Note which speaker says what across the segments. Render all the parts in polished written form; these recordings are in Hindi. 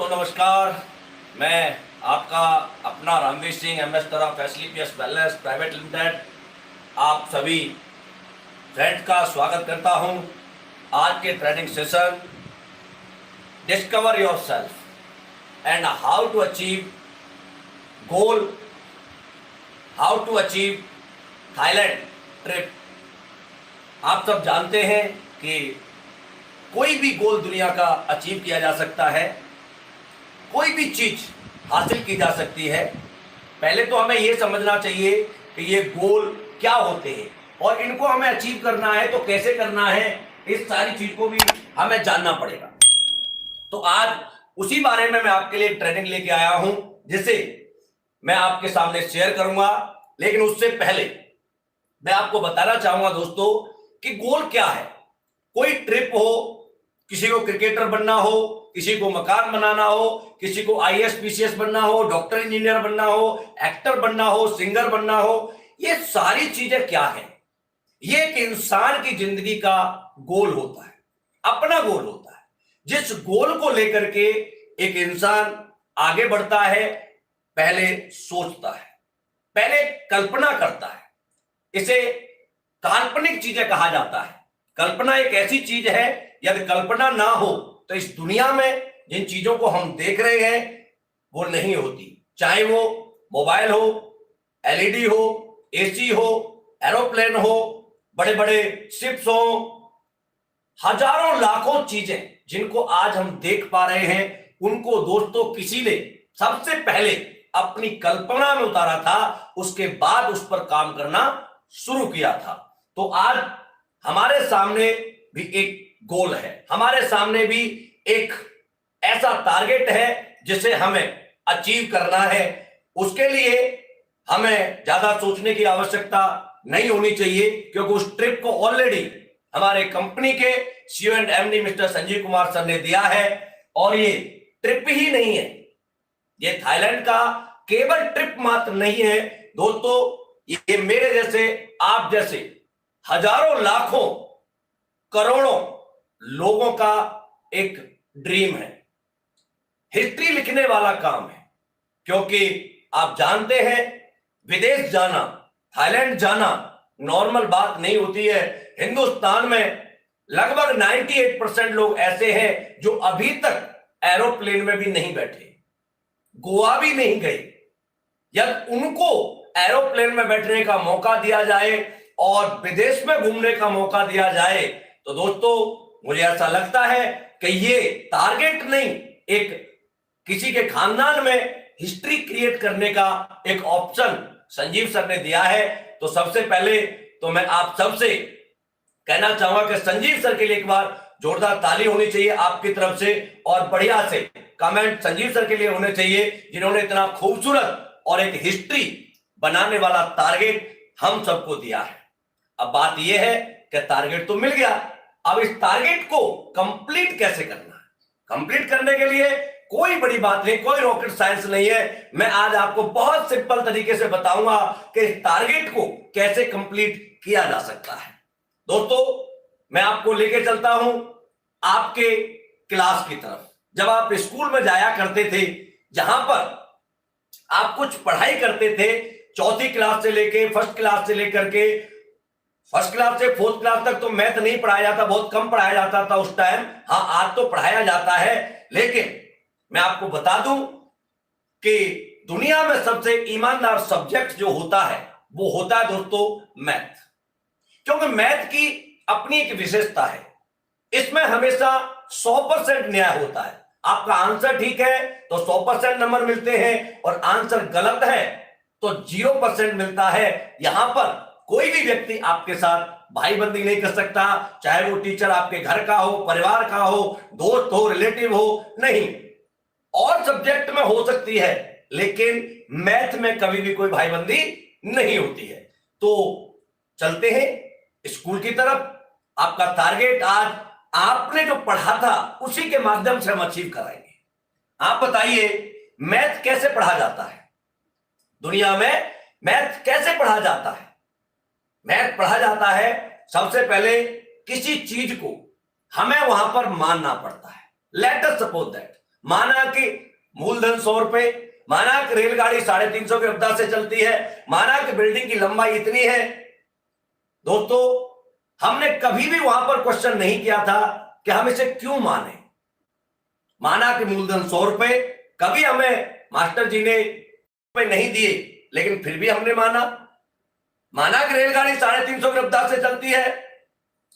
Speaker 1: दोस्तों नमस्कार। मैं आपका अपना रामवीर सिंह MS तरफ एसलीपीएस वेलनेस प्राइवेट लिमिटेड आप सभी फ्रेंड्स का स्वागत करता हूं। आज के training session discover yourself and how to achieve goal, how to achieve Thailand trip. आप सब जानते हैं कि कोई भी गोल दुनिया का अचीव किया जा सकता है, कोई भी चीज हासिल की जा सकती है। पहले तो हमें यह समझना चाहिए कि ये गोल क्या होते हैं और इनको हमें अचीव करना है तो कैसे करना है, इस सारी चीज को भी हमें जानना पड़ेगा। तो आज उसी बारे में मैं आपके लिए ट्रेनिंग लेके आया हूं, जिसे मैं आपके सामने शेयर करूंगा। लेकिन उससे पहले मैं आपको बताना चाहूंगा दोस्तों कि गोल क्या है। कोई ट्रिप हो, किसी को क्रिकेटर बनना हो, किसी को मकान बनाना हो, किसी को IAS PCS बनना हो, डॉक्टर इंजीनियर बनना हो, एक्टर बनना हो, सिंगर बनना हो, ये सारी चीजें क्या है? ये एक इंसान की जिंदगी का गोल होता है, अपना गोल होता है। जिस गोल को लेकर के एक इंसान आगे बढ़ता है, पहले सोचता है, पहले कल्पना करता है। इसे काल्पनिक चीजें कहा जाता है। कल्पना एक ऐसी चीज है, यदि कल्पना ना हो तो इस दुनिया में जिन चीजों को हम देख रहे हैं वो नहीं होती। चाहे वो मोबाइल हो, LED हो, AC हो, एरोप्लेन हो, बड़े बड़े शिप्स हो, हजारों लाखों चीजें जिनको आज हम देख पा रहे हैं, उनको दोस्तों किसी ने सबसे पहले अपनी कल्पना में उतारा था, उसके बाद उस पर काम करना शुरू किया था। तो आज हमारे सामने भी एक गोल है, हमारे सामने भी एक ऐसा टारगेट है जिसे हमें अचीव करना है। उसके लिए हमें ज्यादा सोचने की आवश्यकता नहीं होनी चाहिए, क्योंकि उस ट्रिप को ऑलरेडी हमारे कंपनी के CEO and MD mister Sanjeev Kumar sir ने दिया है। और ये ट्रिप ही नहीं है, ये थाईलैंड का केवल ट्रिप मात्र नहीं है दोस्तों, ये मेरे जैसे, आप जैसे हजारों लाखों करोड़ों लोगों का एक ड्रीम है, हिस्ट्री लिखने वाला काम है। क्योंकि आप जानते हैं विदेश जाना, थाईलैंड जाना नॉर्मल बात नहीं होती है। हिंदुस्तान में लगभग 98% लोग ऐसे हैं जो अभी तक एरोप्लेन में भी नहीं बैठे, गोवा भी नहीं गए। यदि उनको एरोप्लेन में बैठने का मौका दिया जाए और विदेश में घूमने का मौका दिया जाए तो दोस्तों मुझे ऐसा लगता है कि ये टारगेट नहीं, एक किसी के खानदान में हिस्ट्री क्रिएट करने का एक ऑप्शन संजीव सर ने दिया है। तो सबसे पहले तो मैं आप सबसे कहना चाहूंगा कि संजीव सर के लिए एक बार जोरदार ताली होनी चाहिए आपकी तरफ से, और बढ़िया से कमेंट संजीव सर के लिए होने चाहिए, जिन्होंने इतना खूबसूरत और एक हिस्ट्री बनाने वाला टारगेट हम सबको दिया है। अब बात यह है कि टारगेट तो मिल गया, अब इस टारगेट को कंप्लीट कैसे करना है? कंप्लीट करने के लिए कोई बड़ी बात नहीं, कोई रॉकेट साइंस नहीं है। मैं आज आपको बहुत सिंपल तरीके से बताऊंगा कि इस टारगेट को कैसे कंप्लीट किया जा सकता है। दोस्तों मैं आपको लेके चलता हूं आपके क्लास की तरफ। जब आप स्कूल में जाया करते थे, जहां पर आप कुछ पढ़ाई करते थे, चौथी क्लास से लेके फर्स्ट क्लास से लेकर के फर्स्ट क्लास से फोर्थ क्लास तक तो मैथ नहीं पढ़ाया जाता, बहुत कम पढ़ाया जाता था उस टाइम। हाँ आज तो पढ़ाया जाता है, लेकिन मैं आपको बता दूं कि दुनिया में सबसे ईमानदार सब्जेक्ट जो होता है वो होता है दोस्तों मैथ। क्योंकि मैथ की अपनी एक विशेषता है, इसमें हमेशा 100% न्याय होता है। आपका आंसर ठीक है तो 100% नंबर मिलते हैं, और आंसर गलत है तो 0% मिलता है। यहां पर कोई भी व्यक्ति आपके साथ भाईबंदी नहीं कर सकता, चाहे वो टीचर आपके घर का हो, परिवार का हो, दोस्त हो, रिलेटिव हो, नहीं। और सब्जेक्ट में हो सकती है, लेकिन मैथ में कभी भी कोई भाईबंदी नहीं होती है। तो चलते हैं स्कूल की तरफ। आपका टारगेट आज आपने जो पढ़ा था उसी के माध्यम से हम अचीव कराएंगे। आप बताइए मैथ कैसे पढ़ा जाता है? दुनिया में मैथ कैसे पढ़ा जाता है? मैथ पढ़ा जाता है सबसे पहले किसी चीज को हमें वहां पर मानना पड़ता है। लेट अस सपोज दैट माना कि मूलधन 100 रुपए, माना कि रेलगाड़ी 350 की रफ्तार से चलती है, माना कि बिल्डिंग की लंबाई इतनी है। दोस्तों, हमने कभी भी वहां पर क्वेश्चन नहीं किया था कि हम इसे क्यों माने। माना कि मूलधन 100 रुपए, कभी हमें मास्टर जी ने नहीं दिए, लेकिन फिर भी हमने माना। माना कि रेलगाड़ी 350 की रफ्तार से चलती है,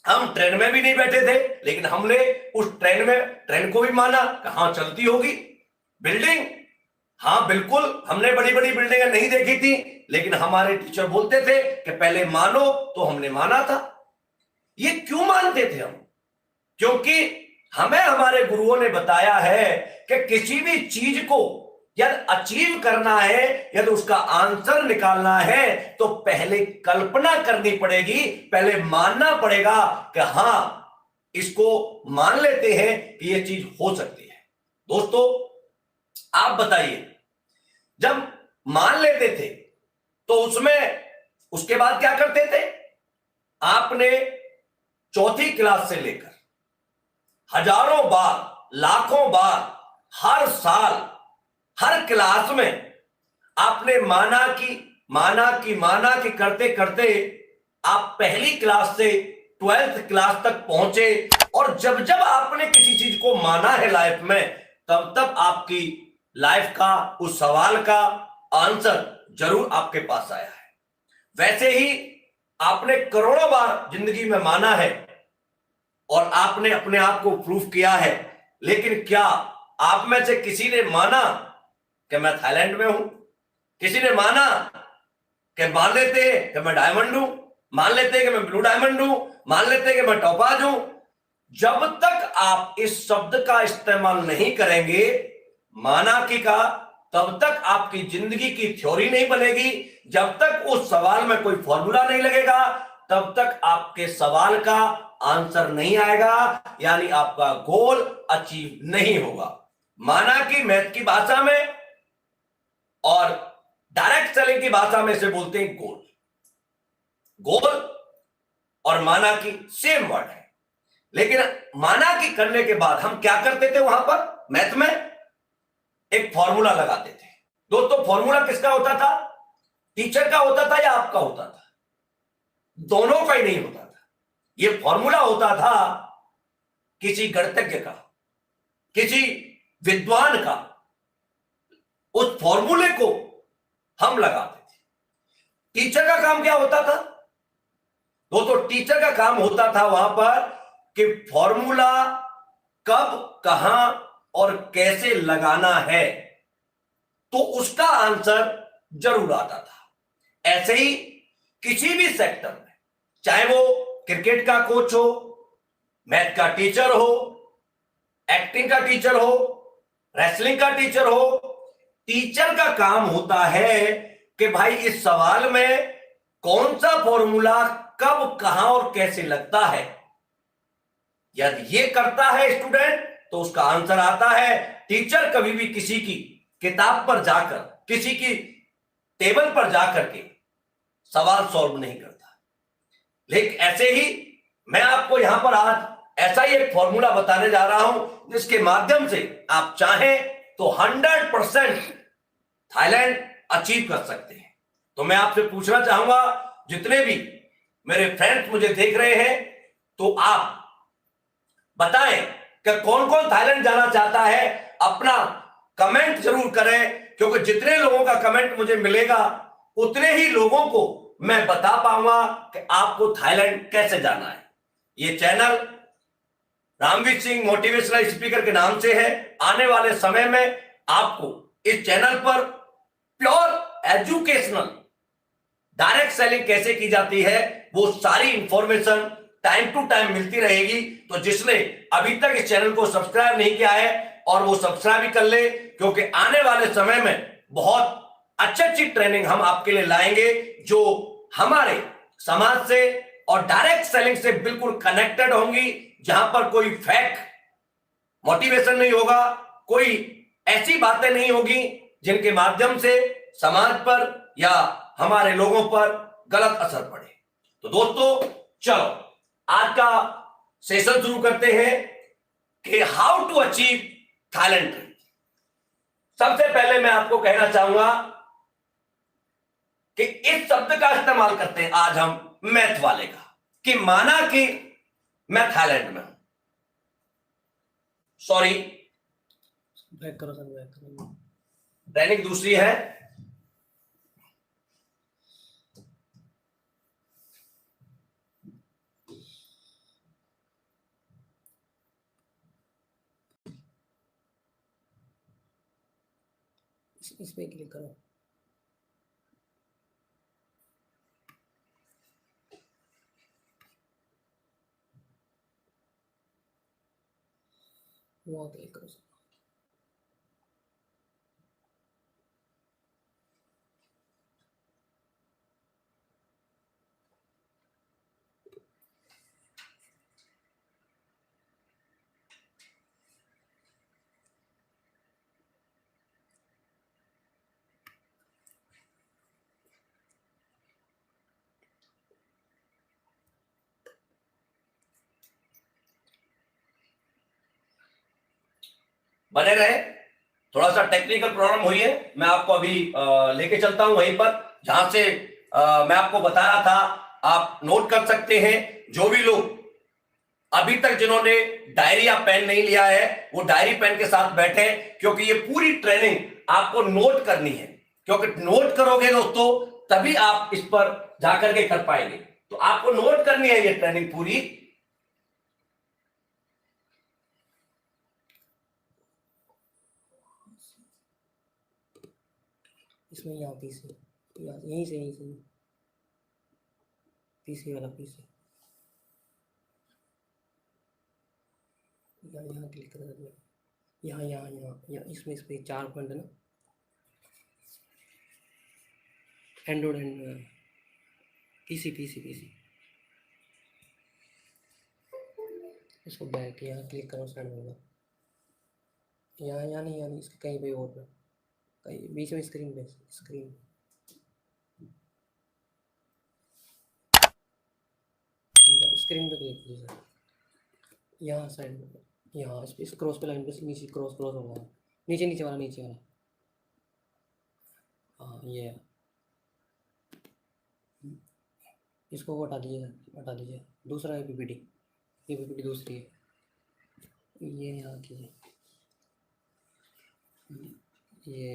Speaker 1: हम ट्रेन में भी नहीं बैठे थे, लेकिन हमने उस ट्रेन को भी माना कि हाँ चलती होगी। बिल्डिंग, हाँ बिल्कुल, हमने बड़ी बड़ी बिल्डिंगें नहीं देखी थी, लेकिन हमारे टीचर बोलते थे कि पहले मानो, तो हमने माना था। ये क्यों मानते थे हम? क्योंकि हमें हमारे गुरुओं ने बताया है कि किसी भी चीज को यदि अचीव करना है, यदि उसका आंसर निकालना है, तो पहले कल्पना करनी पड़ेगी, पहले मानना पड़ेगा कि हां, इसको मान लेते हैं कि यह चीज हो सकती है। दोस्तों, आप बताइए, जब मान लेते थे तो उसके बाद क्या करते थे? आपने चौथी क्लास से लेकर हजारों बार, लाखों बार, हर साल, हर क्लास में आपने माना की करते करते आप पहली क्लास से 12th क्लास तक पहुंचे। और जब जब आपने किसी चीज को माना है लाइफ में, तब तब आपकी लाइफ का उस सवाल का आंसर जरूर आपके पास आया है। वैसे ही आपने करोड़ों बार जिंदगी में माना है और आपने अपने आप को प्रूफ किया है, लेकिन क्या आप में से किसी ने माना कि मैं थाईलैंड में हूं? किसी ने माना कि मान लेते हैं कि मैं डायमंड हूं, मान लेते हैं कि मैं ब्लू डायमंड हूं, मान लेते हैं कि मैं टोपाज हूं? जब तक आप इस शब्द का इस्तेमाल नहीं करेंगे, माना की का, तब तक आपकी जिंदगी की थ्योरी नहीं बनेगी। जब तक उस सवाल में कोई फॉर्मूला नहीं लगेगा, तब तक आपके सवाल का आंसर नहीं आएगा, यानी आपका गोल अचीव नहीं होगा। माना कि मैथ की भाषा में और डायरेक्ट सेलिंग की भाषा में से बोलते हैं गोल। गोल और माना की सेम वर्ड है, लेकिन माना की करने के बाद हम क्या करते थे? वहां पर मैथ में एक फॉर्मूला लगाते थे। दोस्तों, फॉर्मूला किसका होता था? टीचर का होता था या आपका होता था? दोनों का ही नहीं होता था। यह फॉर्मूला होता था किसी गणितज्ञ का, किसी विद्वान का। उस फॉर्मूले को हम लगाते थे। टीचर का काम क्या होता था? दोस्तों, टीचर का काम होता था वहां पर कि फॉर्मूला कब, कहां और कैसे लगाना है, तो उसका आंसर जरूर आता था। ऐसे ही किसी भी सेक्टर में, चाहे वो क्रिकेट का कोच हो, मैथ का टीचर हो, एक्टिंग का टीचर हो, रेसलिंग का टीचर हो, टीचर का काम होता है कि भाई इस सवाल में कौन सा फॉर्मूला कब, कहां और कैसे लगता है। यदि ये करता है स्टूडेंट, तो उसका आंसर आता है। टीचर कभी भी किसी की किताब पर जाकर, किसी की टेबल पर जाकर के सवाल सॉल्व नहीं करता। लेकिन ऐसे ही मैं आपको यहां पर आज ऐसा ही एक फॉर्मूला बताने जा रहा हूं, जिसके माध्यम से आप चाहें तो 100% थाईलैंड अचीव कर सकते हैं। तो मैं आपसे पूछना चाहूंगा, जितने भी मेरे फ्रेंड्स मुझे देख रहे हैं, तो आप बताएं कि कौन कौन थाईलैंड जाना चाहता है। अपना कमेंट जरूर करें, क्योंकि जितने लोगों का कमेंट मुझे मिलेगा, उतने ही लोगों को मैं बता पाऊंगा कि आपको थाईलैंड कैसे जाना है। ये channel Ramveer Singh motivational speaker के नाम से है। आने वाले समय में आपको इस चैनल पर प्योर एजुकेशनल डायरेक्ट सेलिंग कैसे की जाती है, वो सारी इंफॉर्मेशन टाइम टू टाइम मिलती रहेगी। तो जिसने अभी तक इस चैनल को सब्सक्राइब नहीं किया है, और वो सब्सक्राइब भी कर ले, क्योंकि आने वाले समय में बहुत अच्छी ट्रेनिंग हम आपके लिए लाएंगे, जो हमारे समाज से और डायरेक्ट सेलिंग से बिल्कुल कनेक्टेड होंगी, जहां पर कोई फेक मोटिवेशन नहीं होगा, कोई ऐसी बातें नहीं होगी जिनके माध्यम से समाज पर या हमारे लोगों पर गलत असर पड़े। तो दोस्तों, चलो आज का सेशन शुरू करते हैं कि how to achieve Thailand trip. सबसे पहले मैं आपको कहना चाहूंगा कि इस शब्द का इस्तेमाल करते हैं आज हम मैथ वाले का, कि माना कि मैं थाईलैंड में हूं, सॉरी
Speaker 2: बैक करो सर, बैक करो।
Speaker 1: दैनिक दूसरी है,
Speaker 2: इस पे क्लिक करो। वहाँ क्लिक करो सर।
Speaker 1: बने रहे। थोड़ा सा टेक्निकल प्रॉब्लम हुई है, मैं आपको अभी लेके चलता हूं वहीं पर जहां से मैं आपको बता रहा था। आप नोट कर सकते हैं, जो भी लोग अभी तक जिन्होंने डायरी या पेन नहीं लिया है वो डायरी पेन के साथ बैठे, क्योंकि ये पूरी ट्रेनिंग आपको नोट करनी है, क्योंकि नोट करोगे दोस्तों तभी आप इस पर जाकर के कर पाएंगे। तो आपको नोट करनी है ये ट्रेनिंग पूरी।
Speaker 2: इसमें यहाँ पीसी, यहीं से पीसी वाला पीसी, यहाँ क्लिक कर दो। यहाँ इसमें इस पे 4 पॉइंट है ना, एंड्रॉइड एंड पीसी। इसको बैक यहाँ क्लिक करो, साइड में यहाँ नहीं, इसके कहीं पे और पे, कहीं बीच में स्क्रीन पे क्लिक कीजिए सर। यहाँ साइड में, यहाँ इस क्रॉस पे लाइन पे नीचे क्रॉस होगा, नीचे वाला। हाँ ये इसको हटा दीजिए। दूसरा है पीपीटी, ये पीपीटी दूसरी है, ये यहाँ कीजिए। ये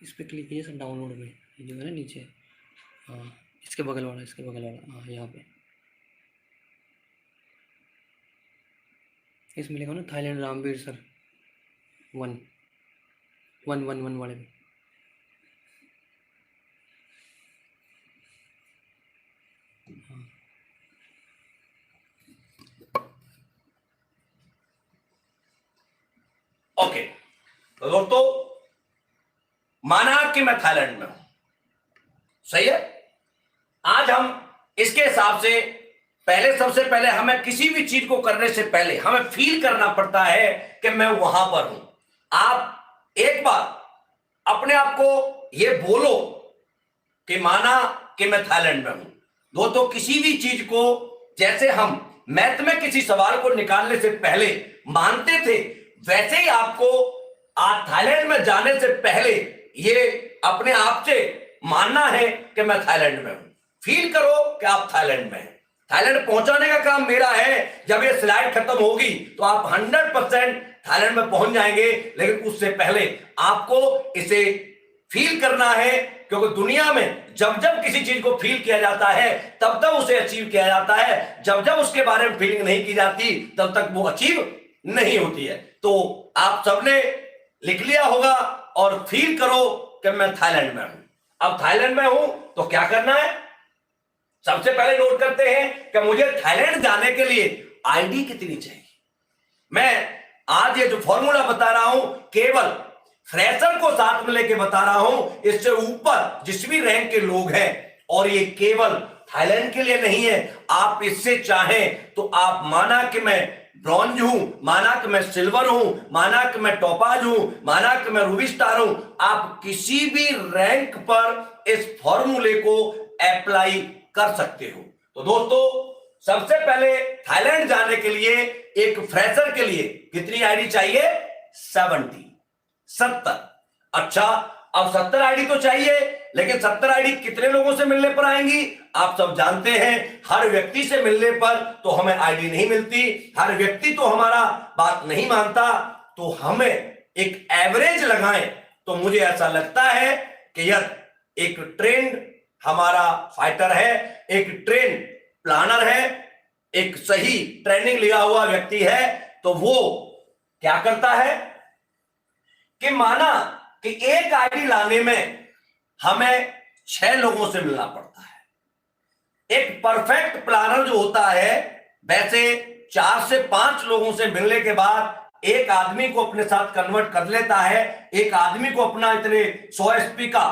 Speaker 2: इस पर क्लिक कीजिए सर, डाउनलोड में जो है ना नीचे, हाँ इसके बगल वाला, हाँ यहाँ पे इसमें लिखा ना थाईलैंड रामवीर सर 1 वाले में। हाँ
Speaker 1: ओके, तो दोस्तों माना कि मैं थाईलैंड में हूं, सही है। आज हम इसके हिसाब से सबसे पहले हमें किसी भी चीज को करने से पहले हमें फील करना पड़ता है कि मैं वहां पर हूं। आप एक बार अपने आप को ये बोलो कि माना कि मैं थाईलैंड में हूं। दोस्तों किसी भी चीज को, जैसे हम मैथ में किसी सवाल को निकालने से पहले मानते थे, वैसे ही आपको आज थाईलैंड में जाने से पहले ये अपने आप से मानना है कि मैं थाईलैंड में हूं। फील करो कि आप थाईलैंड में हैं। थाईलैंड पहुंचाने का काम मेरा है। जब ये स्लाइड खत्म होगी तो आप 100% थाईलैंड में पहुंच जाएंगे, लेकिन उससे पहले आपको इसे फील करना है, क्योंकि दुनिया में जब जब किसी चीज को फील किया जाता है तब तब उसे अचीव किया जाता है। जब जब उसके बारे में फीलिंग नहीं की जाती तब तक वो अचीव नहीं होती है। तो आप सबने लिख लिया होगा और फील करो कि मैं थाईलैंड में हूं। अब थाईलैंड में हूं तो क्या करना है, सबसे पहले नोट करते हैं कि मुझे थाईलैंड जाने के लिए आईडी कितनी चाहिए। मैं आज ये जो फॉर्मूला बता रहा हूं केवल फ्रेशर को साथ में लेके बता रहा हूं, इससे ऊपर जिस भी रैंक के लोग हैं, और ये केवल थाईलैंड के लिए नहीं है। आप इससे चाहें तो आप माना कि मैं ब्रॉन्ज हूं, माना कि मैं सिल्वर हूं, माना कि मैं टोपाज हूं, माना कि मैं रूबी स्टार हूं, आप किसी भी रैंक पर इस फॉर्मूले को अप्लाई कर सकते हो। तो दोस्तों सबसे पहले थाईलैंड जाने के लिए एक फ्रेशर के लिए कितनी आईडी चाहिए? 70। अच्छा, अब 70 आईडी तो चाहिए, लेकिन 70 आईडी कितने लोगों से मिलने पर आएंगी? आप सब जानते हैं हर व्यक्ति से मिलने पर तो हमें आईडी नहीं मिलती, हर व्यक्ति तो हमारा बात नहीं मानता। तो हमें एक एवरेज लगाएं तो मुझे ऐसा लगता है कि यह एक ट्रेंड हमारा फाइटर है, एक ट्रेंड प्लानर है, एक सही ट्रेनिंग लिया हुआ व्यक्ति है। तो वो क्या करता है कि माना कि एक आईडी लाने में हमें 6 लोगों से मिलना पड़ता है। एक परफेक्ट प्लानर जो होता है, वैसे 4 से 5 लोगों से मिलने के बाद एक आदमी को अपने साथ कन्वर्ट कर लेता है, एक आदमी को अपना इतने 100 एसपी का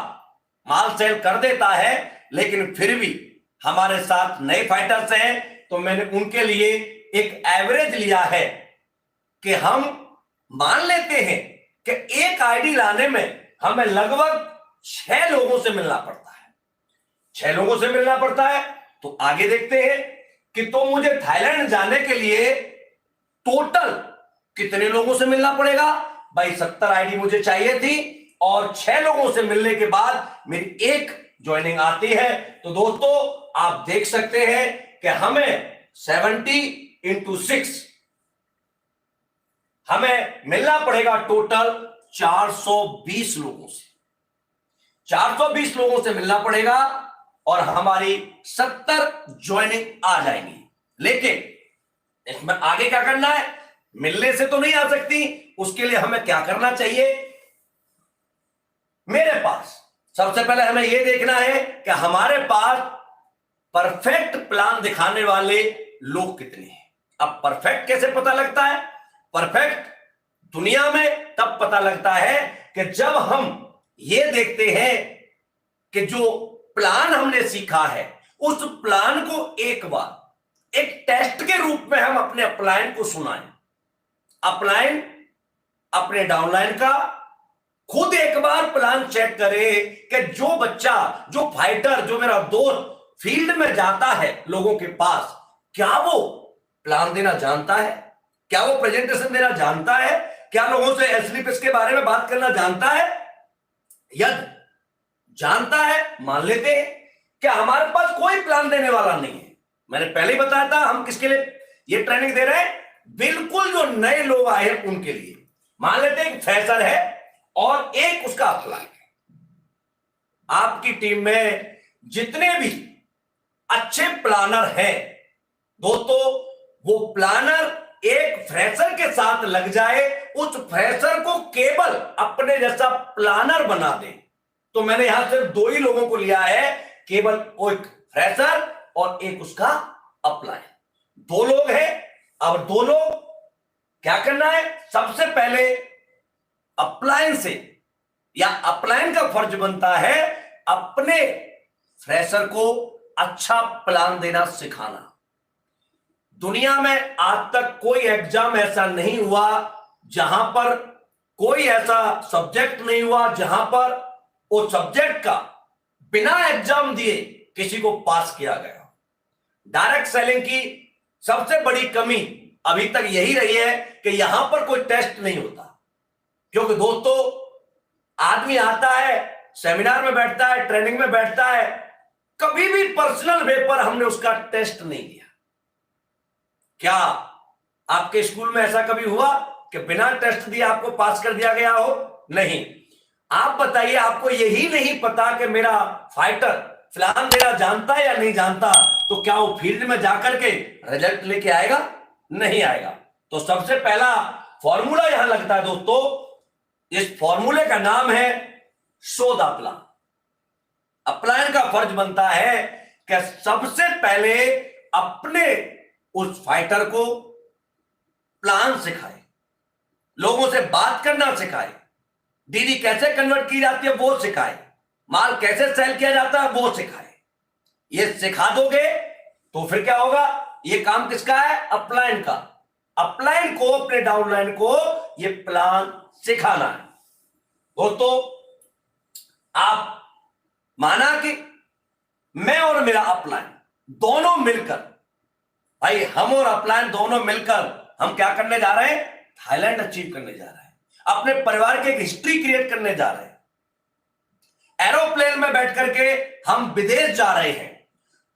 Speaker 1: माल सेल कर देता है। लेकिन फिर भी हमारे साथ नए फाइटर्स हैं, तो मैंने उनके लिए एक एवरेज लिया है कि हम मान लेते हैं कि एक आईडी लाने में हमें लगभग 6 लोगों से मिलना पड़ता है। 6 लोगों से मिलना पड़ता है। तो आगे देखते हैं कि तो मुझे थाईलैंड जाने के लिए टोटल कितने लोगों से मिलना पड़ेगा? भाई 70 आईडी मुझे चाहिए थी और 6 लोगों से मिलने के बाद मेरी एक ज्वाइनिंग आती है। तो दोस्तों आप देख सकते हैं कि हमें 70 × 6 हमें मिलना पड़ेगा टोटल 420 लोगों से। 420 लोगों से मिलना पड़ेगा और हमारी 70 ज्वाइनिंग आ जाएंगी। लेकिन इसमें आगे क्या करना है? मिलने से तो नहीं आ सकती, उसके लिए हमें क्या करना चाहिए? मेरे पास सबसे पहले हमें यह देखना है कि हमारे पास परफेक्ट प्लान दिखाने वाले लोग कितने हैं। अब परफेक्ट कैसे पता लगता है? परफेक्ट दुनिया में तब पता लगता है कि जब हम यह देखते हैं कि जो प्लान हमने सीखा है उस प्लान को एक बार एक टेस्ट के रूप में हम अपने अपलाइन को सुनाएं। अपलाइन अपने डाउनलाइन का खुद एक बार प्लान चेक करे कि जो बच्चा, जो फाइटर, जो मेरा दोस्त फील्ड में जाता है लोगों के पास, क्या वो प्लान देना जानता है? क्या वो प्रेजेंटेशन देना जानता है? क्या लोगों से एसलीपीएस के बारे में बात करना जानता है? यदि जानता है, मान लेते हैं कि हमारे पास कोई प्लान देने वाला नहीं है। मैंने पहले ही बताया था हम किसके लिए ये ट्रेनिंग दे रहे हैं? बिल्कुल जो नए लोग आए हैं उनके लिए। मान लेते हैं एक फ्रेशर है और एक उसका अप्लाई है। आपकी टीम में जितने भी अच्छे प्लानर हैं दोस्तों, वो प्लानर एक फ्रेशर के साथ लग जाए, उस फ्रेशर को केवल अपने जैसा प्लानर बना दे। तो मैंने यहां सिर्फ 2 ही लोगों को लिया है, केवल एक फ्रेशर और एक उसका अप्लाई। 2 लोग हैं। अब 2 लोग क्या करना है? सबसे पहले अपलाइन से या अपलाइन का फर्ज बनता है अपने फ्रेशर को अच्छा प्लान देना सिखाना। दुनिया में आज तक कोई एग्जाम ऐसा नहीं हुआ जहां पर कोई ऐसा सब्जेक्ट नहीं हुआ जहां पर वो सब्जेक्ट का बिना एग्जाम दिए किसी को पास किया गया। डायरेक्ट सेलिंग की सबसे बड़ी कमी अभी तक यही रही है कि यहां पर कोई टेस्ट नहीं होता। क्योंकि दोस्तों आदमी आता है, सेमिनार में बैठता है, ट्रेनिंग में बैठता है, कभी भी पर्सनल वे पर हमने उसका टेस्ट नहीं दिया। क्या आपके स्कूल में ऐसा कभी हुआ कि बिना टेस्ट दिए आपको पास कर दिया गया हो? नहीं। आप बताइए, आपको यही नहीं पता कि मेरा फाइटर प्लान देना जानता है या नहीं जानता, तो क्या वो फील्ड में जाकर के रिजल्ट लेके आएगा? नहीं आएगा। तो सबसे पहला फॉर्मूला यहां लगता है दोस्तों, इस फॉर्मूले का नाम है शो द प्लान। अपलाइन का फर्ज बनता है कि सबसे पहले अपने उस फाइटर को प्लान सिखाए, लोगों से बात करना सिखाए, डीडी कैसे कन्वर्ट की जाती है वो सिखाए, माल कैसे सेल किया जाता है वो सिखाए। ये सिखा दोगे तो फिर क्या होगा? ये काम किसका है? अपलाइन का। अपलाइन को, अपने डाउनलाइन को ये प्लान सिखाना है। दोस्तों आप माना कि मैं और मेरा अपलाइन दोनों मिलकर भाई हम और अपलायन दोनों मिलकर हम क्या करने जा रहे हैं? थाईलैंड अचीव करने जा रहे हैं, अपने परिवार की एक हिस्ट्री क्रिएट करने जा रहे हैं। एरोप्लेन में बैठ करके हम विदेश जा रहे हैं।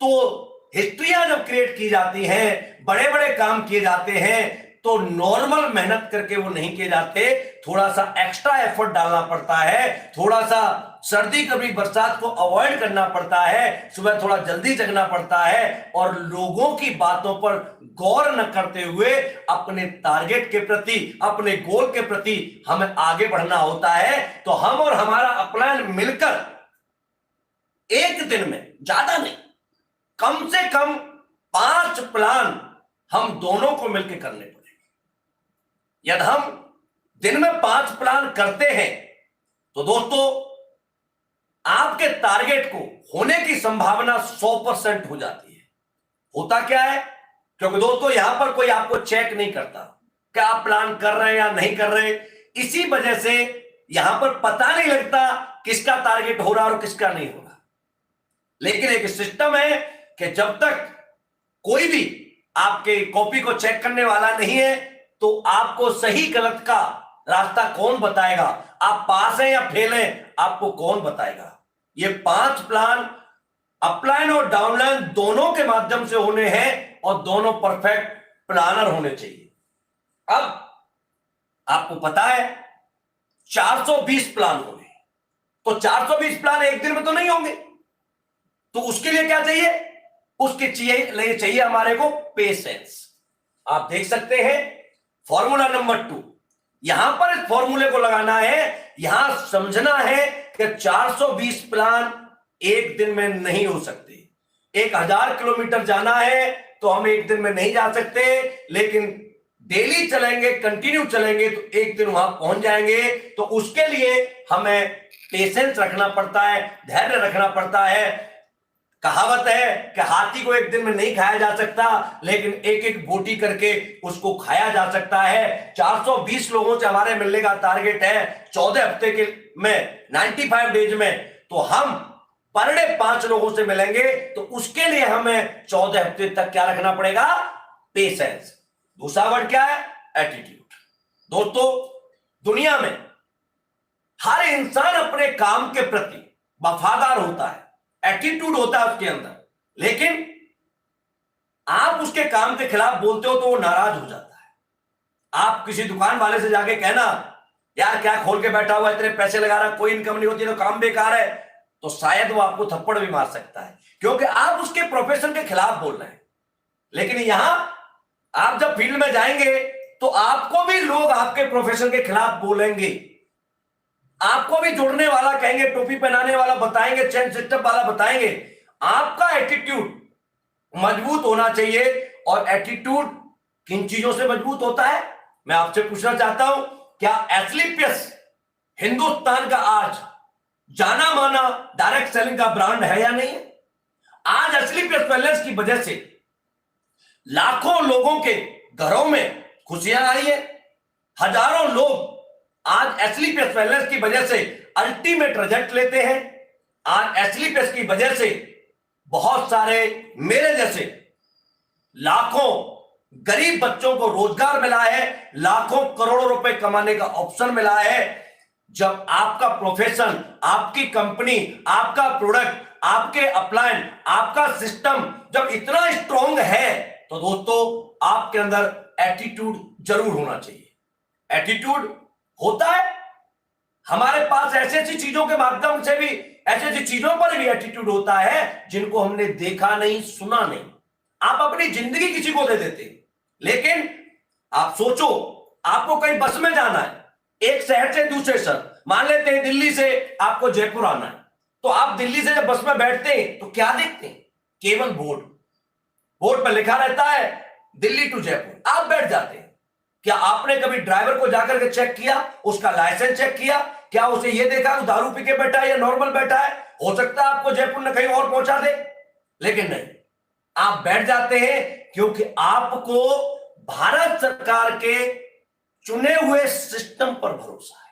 Speaker 1: तो हिस्ट्रियां जब क्रिएट की जाती हैं, बड़े बड़े काम किए जाते हैं, तो नॉर्मल मेहनत करके वो नहीं किए जाते, थोड़ा सा एक्स्ट्रा एफर्ट डालना पड़ता है, थोड़ा सा सर्दी कभी बरसात को अवॉइड करना पड़ता है, सुबह थोड़ा जल्दी जगना पड़ता है, और लोगों की बातों पर गौर न करते हुए अपने टारगेट के प्रति, अपने गोल के प्रति हमें आगे बढ़ना होता है। तो हम और हमारा अपलायन मिलकर एक दिन में, ज्यादा नहीं, कम से कम 5 प्लान हम दोनों को मिलकर करने पड़ेंगे। यदि हम दिन में 5 प्लान करते हैं तो दोस्तों आपके टारगेट को होने की संभावना 100% हो जाती है। होता क्या है? क्योंकि दोस्तों यहां पर कोई आपको चेक नहीं करता क्या आप प्लान कर रहे हैं या नहीं कर रहे। इसी वजह से यहां पर पता नहीं लगता किसका टारगेट हो रहा और किसका नहीं हो रहा। लेकिन एक सिस्टम है कि जब तक कोई भी आपके कॉपी को चेक करने वाला नहीं है तो आपको सही गलत का रास्ता कौन बताएगा? आप पास हैं या फेल हैं, आपको कौन बताएगा? ये 5 प्लान अपलाइन और डाउनलाइन दोनों के माध्यम से होने हैं और दोनों परफेक्ट प्लानर होने चाहिए। अब आपको पता है 420 प्लान होंगे, तो 420 प्लान एक दिन में तो नहीं होंगे, तो उसके लिए क्या चाहिए? उसके लिए चाहिए हमारे को पेशेंस। आप देख सकते हैं फॉर्मूला नंबर 2, यहां पर इस फॉर्मूले को लगाना है। यहां समझना है कि 420 प्लान एक दिन में नहीं हो सकते। 1000 किलोमीटर जाना है तो हम एक दिन में नहीं जा सकते, लेकिन डेली चलेंगे, कंटिन्यू चलेंगे तो एक दिन वहां पहुंच जाएंगे। तो उसके लिए हमें पेशेंस रखना पड़ता है, धैर्य रखना पड़ता है। कहावत है कि हाथी को एक दिन में नहीं खाया जा सकता, लेकिन एक एक बोटी करके उसको खाया जा सकता है। 420 लोगों से हमारे मिलने का टारगेट है 14 हफ्ते के में, 95 डेज में। तो हम पर डे 5 लोगों से मिलेंगे, तो उसके लिए हमें 14 हफ्ते तक क्या रखना पड़ेगा? पेशेंस। दूसरा वर्ड क्या है? एटीट्यूड। दोस्तों दुनिया में हर इंसान अपने काम के प्रति वफादार होता है, एटीट्यूड होता है उसके अंदर, लेकिन आप उसके काम के खिलाफ बोलते हो तो वो नाराज हो जाता है। आप किसी दुकान वाले से जाके कहना यार क्या खोल के बैठा हुआ है, इतने पैसे लगा रहा, कोई इनकम नहीं होती, तो काम बेकार है, तो शायद वो आपको थप्पड़ भी मार सकता है, क्योंकि आप उसके प्रोफेशन के खिलाफ बोल रहे हैं। लेकिन यहां आप जब फील्ड में जाएंगे तो आपको भी लोग आपके प्रोफेशन के खिलाफ बोलेंगे, आपको भी जुड़ने वाला कहेंगे, टोपी पहनाने वाला बताएंगे, चेन सिस्टम वाला बताएंगे। आपका एटीट्यूड मजबूत होना चाहिए। और एटीट्यूड किन चीजों से मजबूत होता है? मैं आपसे पूछना चाहता हूं, क्या एस्क्लेपियस हिंदुस्तान का आज जाना माना डायरेक्ट सेलिंग का ब्रांड है या नहीं है? आज एस्क्लेपियस वेलनेस की वजह से लाखों लोगों के घरों में खुशियां आई है। हजारों लोग आज एस्क्लेपियस वेलनेस की वजह से अल्टीमेट रिजल्ट लेते हैं। आज एस्क्लेपियस की वजह से बहुत सारे मेरे जैसे लाखों गरीब बच्चों को रोजगार मिला है, लाखों करोड़ों रुपए कमाने का ऑप्शन मिला है। जब आपका प्रोफेशन, आपकी कंपनी, आपका प्रोडक्ट, आपके अपलाइन, आपका सिस्टम जब इतना स्ट्रांग है, तो दोस्तों आपके अंदर एटीट्यूड जरूर होना चाहिए। एटीट्यूड होता है हमारे पास ऐसी ऐसी चीजों के माध्यम से भी, ऐसी ऐसी चीजों पर भी एटीट्यूड होता है जिनको हमने देखा नहीं, सुना नहीं। आप अपनी जिंदगी किसी को दे देते, लेकिन आप सोचो आपको कहीं बस में जाना है, एक शहर से दूसरे शहर, मान लेते हैं दिल्ली से आपको जयपुर आना है, तो आप दिल्ली से जब बस में बैठते हैं तो क्या देखते हैं? केवल बोर्ड, बोर्ड पर लिखा रहता है दिल्ली टू जयपुर, आप बैठ जाते हैं। क्या आपने कभी ड्राइवर को जाकर के चेक किया, उसका लाइसेंस चेक किया? क्या उसे यह देखा कि दारू पी के बैठा है या नॉर्मल बैठा है? हो सकता है आपको जयपुर ने कहीं और पहुंचा दे, लेकिन नहीं, आप बैठ जाते हैं क्योंकि आपको भारत सरकार के चुने हुए सिस्टम पर भरोसा है।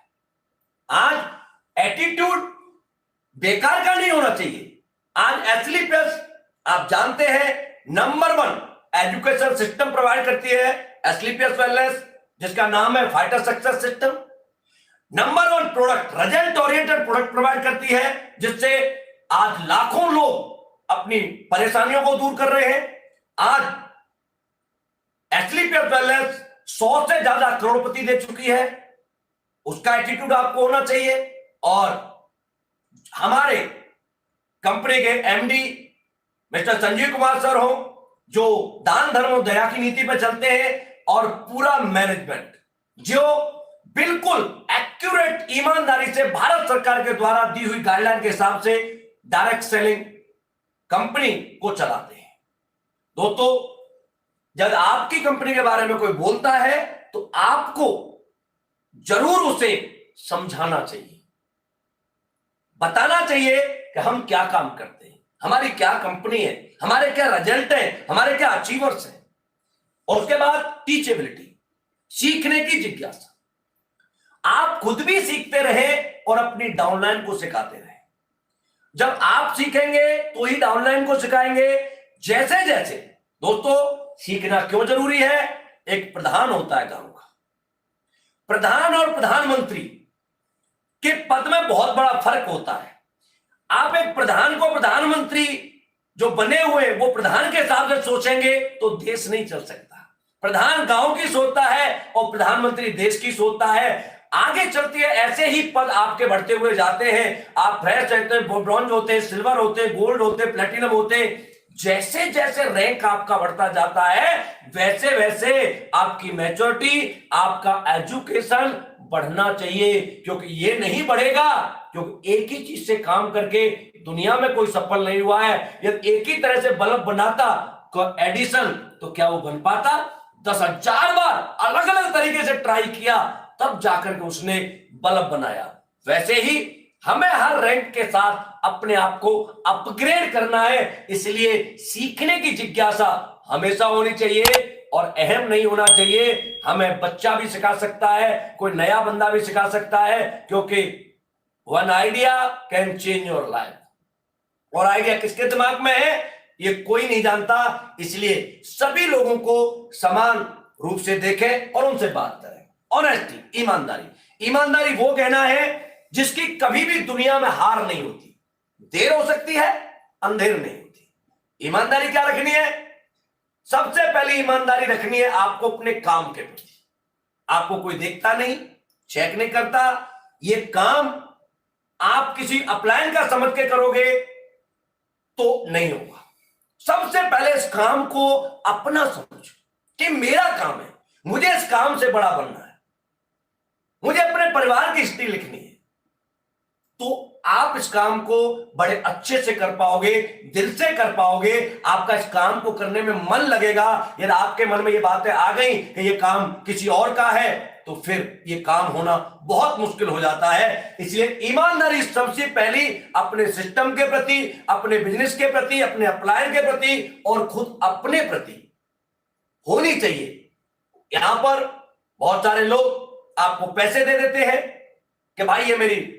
Speaker 1: आज एटीट्यूड बेकार का नहीं होना चाहिए। आज एस्क्लेपियस आप जानते हैं नंबर 1 एजुकेशन सिस्टम प्रोवाइड करती है एसलीपीएस वेलनेस, जिसका नाम है fighter success system. Number 1 product result oriented product provide करती है, जिससे आज लाखों लोग अपनी परेशानियों को दूर कर रहे हैं। आज एसलीपीएस वेलनेस 100 से ज्यादा करोड़पति दे चुकी है। उसका एटीट्यूड आपको होना चाहिए। और हमारे कंपनी के MD mister Sanjeev Kumar sir हो, जो दान धर्म और दया की नीति पर चलते हैं, और पूरा मैनेजमेंट जो बिल्कुल एक्यूरेट ईमानदारी से भारत सरकार के द्वारा दी हुई गाइडलाइन के हिसाब से डायरेक्ट सेलिंग कंपनी को चलाते हैं। दोस्तों, जब आपकी कंपनी के बारे में कोई बोलता है तो आपको जरूर उसे समझाना चाहिए, बताना चाहिए कि हम क्या काम करते हैं, हमारी क्या कंपनी है, हमारे क्या रिजल्ट है, हमारे क्या अचीवर्स हैं। और उसके बाद टीचेबिलिटी, सीखने की जिज्ञासा। आप खुद भी सीखते रहे और अपनी डाउनलाइन को सिखाते रहे। जब आप सीखेंगे तो ही डाउनलाइन को सिखाएंगे। जैसे जैसे दोस्तों, सीखना क्यों जरूरी है? एक प्रधान होता है गांव का, प्रधान और प्रधानमंत्री के पद में बहुत बड़ा फर्क होता है। आप एक प्रधान को प्रधानमंत्री जो बने हुए वो प्रधान के हिसाब से सोचेंगे तो देश नहीं चल सकता। प्रधान गांव की सोचता है और प्रधानमंत्री देश की सोचता है। आगे चलती है, ऐसे ही पद आपके बढ़ते हुए जाते हैं। आप फ्रेश रहते हैं, ब्रॉन्ज होते हैं, सिल्वर होते हैं, गोल्ड होते हैं, प्लेटिनम होते हैं। जैसे जैसे रैंक आपका बढ़ता जाता है, वैसे वैसे आपकी मैच्योरिटी, आपका एजुकेशन बढ़ना चाहिए। क्योंकि ये नहीं बढ़ेगा, क्योंकि एक ही चीज से काम करके दुनिया में कोई सफल नहीं हुआ है। यदि एक ही तरह से बल्ब बनाता एडिसन, तो क्या वो बन पाता? 10,000 बार अलग अलग तरीके से ट्राई किया, तब जाकर के उसने बल्ब बनाया। वैसे ही हमें हर रैंक के साथ अपने आप को अपग्रेड करना है। इसलिए सीखने की जिज्ञासा हमेशा होनी चाहिए और अहम नहीं होना चाहिए। हमें बच्चा भी सिखा सकता है, कोई नया बंदा भी सिखा सकता है, क्योंकि one idea can change your life. और आइडिया किसके दिमाग में है ये कोई नहीं जानता। इसलिए सभी लोगों को समान रूप से देखें और उनसे बात करें। ऑनेस्टी, ईमानदारी। ईमानदारी वो कहना है जिसकी कभी भी दुनिया में हार नहीं होती। देर हो सकती है, अंधेर नहीं होती। ईमानदारी क्या रखनी है? सबसे पहले ईमानदारी रखनी है आपको अपने काम के प्रति। आपको कोई देखता नहीं, चेक नहीं करता। ये काम आप किसी अपलायन का समझ के करोगे तो नहीं होगा। सबसे पहले इस काम को अपना समझो कि मेरा काम है, मुझे इस काम से बड़ा बनना है, मुझे अपने परिवार की हिस्ट्री लिखनी है। तो आप इस काम को बड़े अच्छे से कर पाओगे, दिल से कर पाओगे। आपका इस काम को करने में मन लगेगा। यदि आपके मन में ये बातें आ गई कि ये काम किसी और का है, तो फिर ये काम होना बहुत मुश्किल हो जाता है। इसलिए ईमानदारी सबसे पहली अपने सिस्टम के प्रति, अपने बिजनेस के प्रति, अपने अप्लायर के प्रति और खुद अपने प्रति होनी चाहिए। यहां पर बहुत सारे लोग आपको पैसे दे देते हैं कि भाई ये मेरी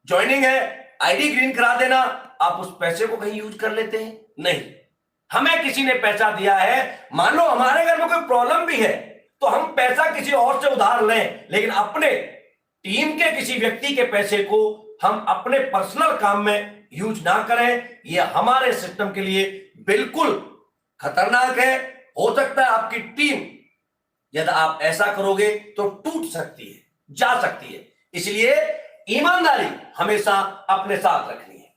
Speaker 1: ज्वाइनिंग है, आईडी ग्रीन करा देना। आप उस पैसे को कहीं यूज कर लेते हैं? नहीं। हमें किसी ने पैसा दिया है, मान लो हमारे घर में कोई प्रॉब्लम भी है तो हम पैसा किसी और से उधार लें, लेकिन अपने टीम के किसी व्यक्ति के पैसे को हम अपने पर्सनल काम में यूज ना करें। यह हमारे सिस्टम के लिए बिल्कुल खतरनाक है। हो सकता है आपकी टीम, यदि आप ऐसा करोगे तो टूट सकती है, जा सकती है। इसलिए ईमानदारी हमेशा अपने साथ रखनी है।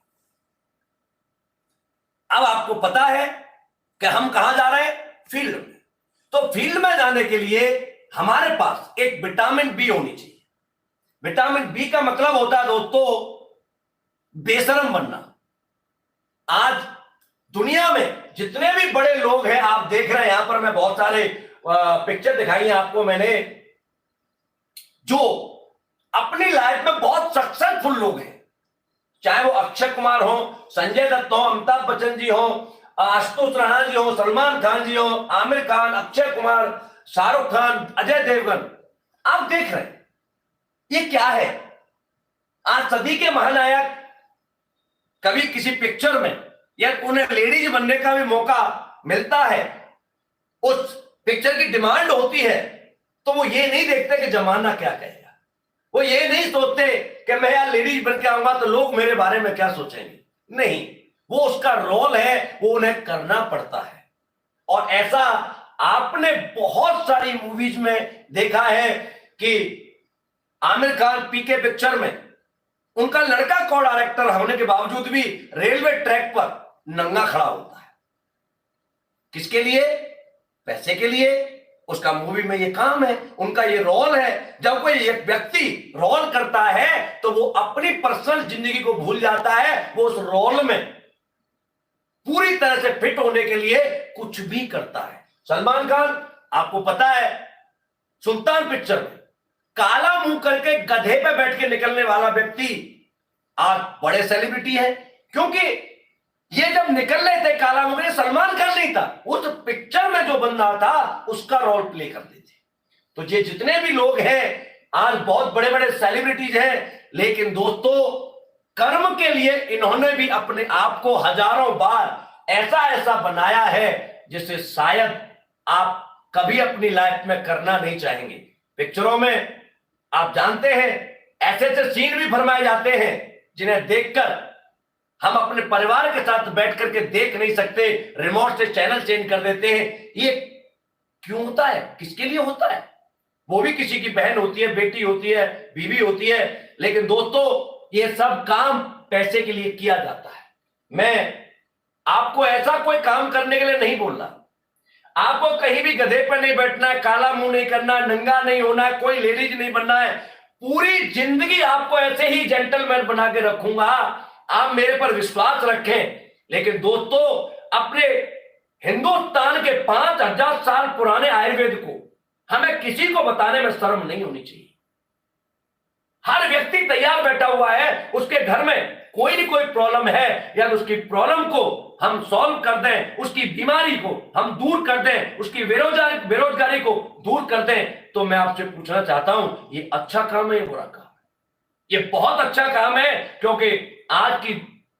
Speaker 1: अब आपको पता है कि हम कहां जा रहे हैं? फील्ड में। तो फील्ड में जाने के लिए हमारे पास एक विटामिन बी होनी चाहिए। विटामिन बी का मतलब होता है दोस्तों बेशरम बनना। आज दुनिया में जितने भी बड़े लोग हैं, आप देख रहे हैं, यहां पर मैं बहुत सारे पिक्चर दिखाई है आपको मैंने, जो अपनी लाइफ में बहुत सक्सेसफुल लोग हैं। चाहे वो अक्षय कुमार हो, संजय दत्त हो, अमिताभ बच्चन जी हो, आशुतोष राणा जी हो, सलमान खान जी हो, आमिर खान, अक्षय कुमार, शाहरुख खान, अजय देवगन। आप देख रहे हैं ये क्या है? आज सदी के महानायक कभी किसी पिक्चर में या उन्हें लेडीज बनने का भी मौका मिलता है उस पिक्चर की डिमांड होती है, तो वो ये नहीं देखते कि जमाना क्या कहेगा, वो ये नहीं सोचते कि मैं यार लेडीज बन के आऊंगा तो लोग मेरे बारे में क्या सोचेंगे। नहीं, वो उसका रोल है, वो उन्हें करना पड़ता है। और ऐसा आपने बहुत सारी मूवीज में देखा है कि आमिर खान पीके पिक्चर में उनका लड़का को डायरेक्टर होने के बावजूद भी रेलवे ट्रैक पर नंगा खड़ा होता है। किसके लिए? पैसे के लिए। उसका मूवी में ये काम है, उनका ये रोल है। जब कोई एक व्यक्ति रोल करता है तो वो अपनी पर्सनल जिंदगी को भूल जाता है, वो उस रोल में पूरी तरह से फिट होने के लिए कुछ भी करता है। सलमान खान, आपको पता है, सुल्तान पिक्चर में काला मुंह करके गधे पे बैठ के निकलने वाला व्यक्ति आज बड़े सेलिब्रिटी है, क्योंकि ये जब निकल रहे थे काला मुंह में, सलमान खान नहीं था, उस पिक्चर में जो बंदा था उसका रोल प्ले करते थे। तो ये जितने भी लोग हैं आज बहुत बड़े बड़े सेलिब्रिटीज हैं, लेकिन दोस्तों कर्म के लिए इन्होंने भी अपने आप को हजारों बार ऐसा ऐसा बनाया है जिसे शायद आप कभी अपनी लाइफ में करना नहीं चाहेंगे। पिक्चरों में आप जानते हैं ऐसे ऐसे सीन भी फरमाए जाते हैं जिन्हें देखकर हम अपने परिवार के साथ बैठ करके देख नहीं सकते, रिमोट से चैनल चेंज कर देते हैं। ये क्यों होता है? किसके लिए होता है? वो भी किसी की बहन होती है, बेटी होती है, बीवी होती है, लेकिन दोस्तों ये सब काम पैसे के लिए किया जाता है। मैं आपको ऐसा कोई काम करने के लिए नहीं बोल रहा। आपको कहीं भी गधे पर नहीं बैठना है, काला मुंह नहीं करना, नंगा नहीं होना है, कोई लेडीज नहीं बनना है। पूरी जिंदगी आपको ऐसे ही जेंटलमैन बना के रखूंगा, आप मेरे पर विश्वास रखें। लेकिन दोस्तों अपने हिंदुस्तान के 5000 साल पुराने आयुर्वेद को हमें किसी को बताने में शर्म नहीं होनी चाहिए। हर व्यक्ति तैयार बैठा हुआ है, उसके घर में कोई न कोई प्रॉब्लम है, या उसकी प्रॉब्लम को हम सॉल्व कर दें, उसकी बीमारी को हम दूर कर दें, उसकी बेरोजगारी को दूर कर दें। तो मैं आपसे पूछना चाहता हूं, ये अच्छा काम है या बुरा काम है? ये बहुत अच्छा काम है, क्योंकि आज की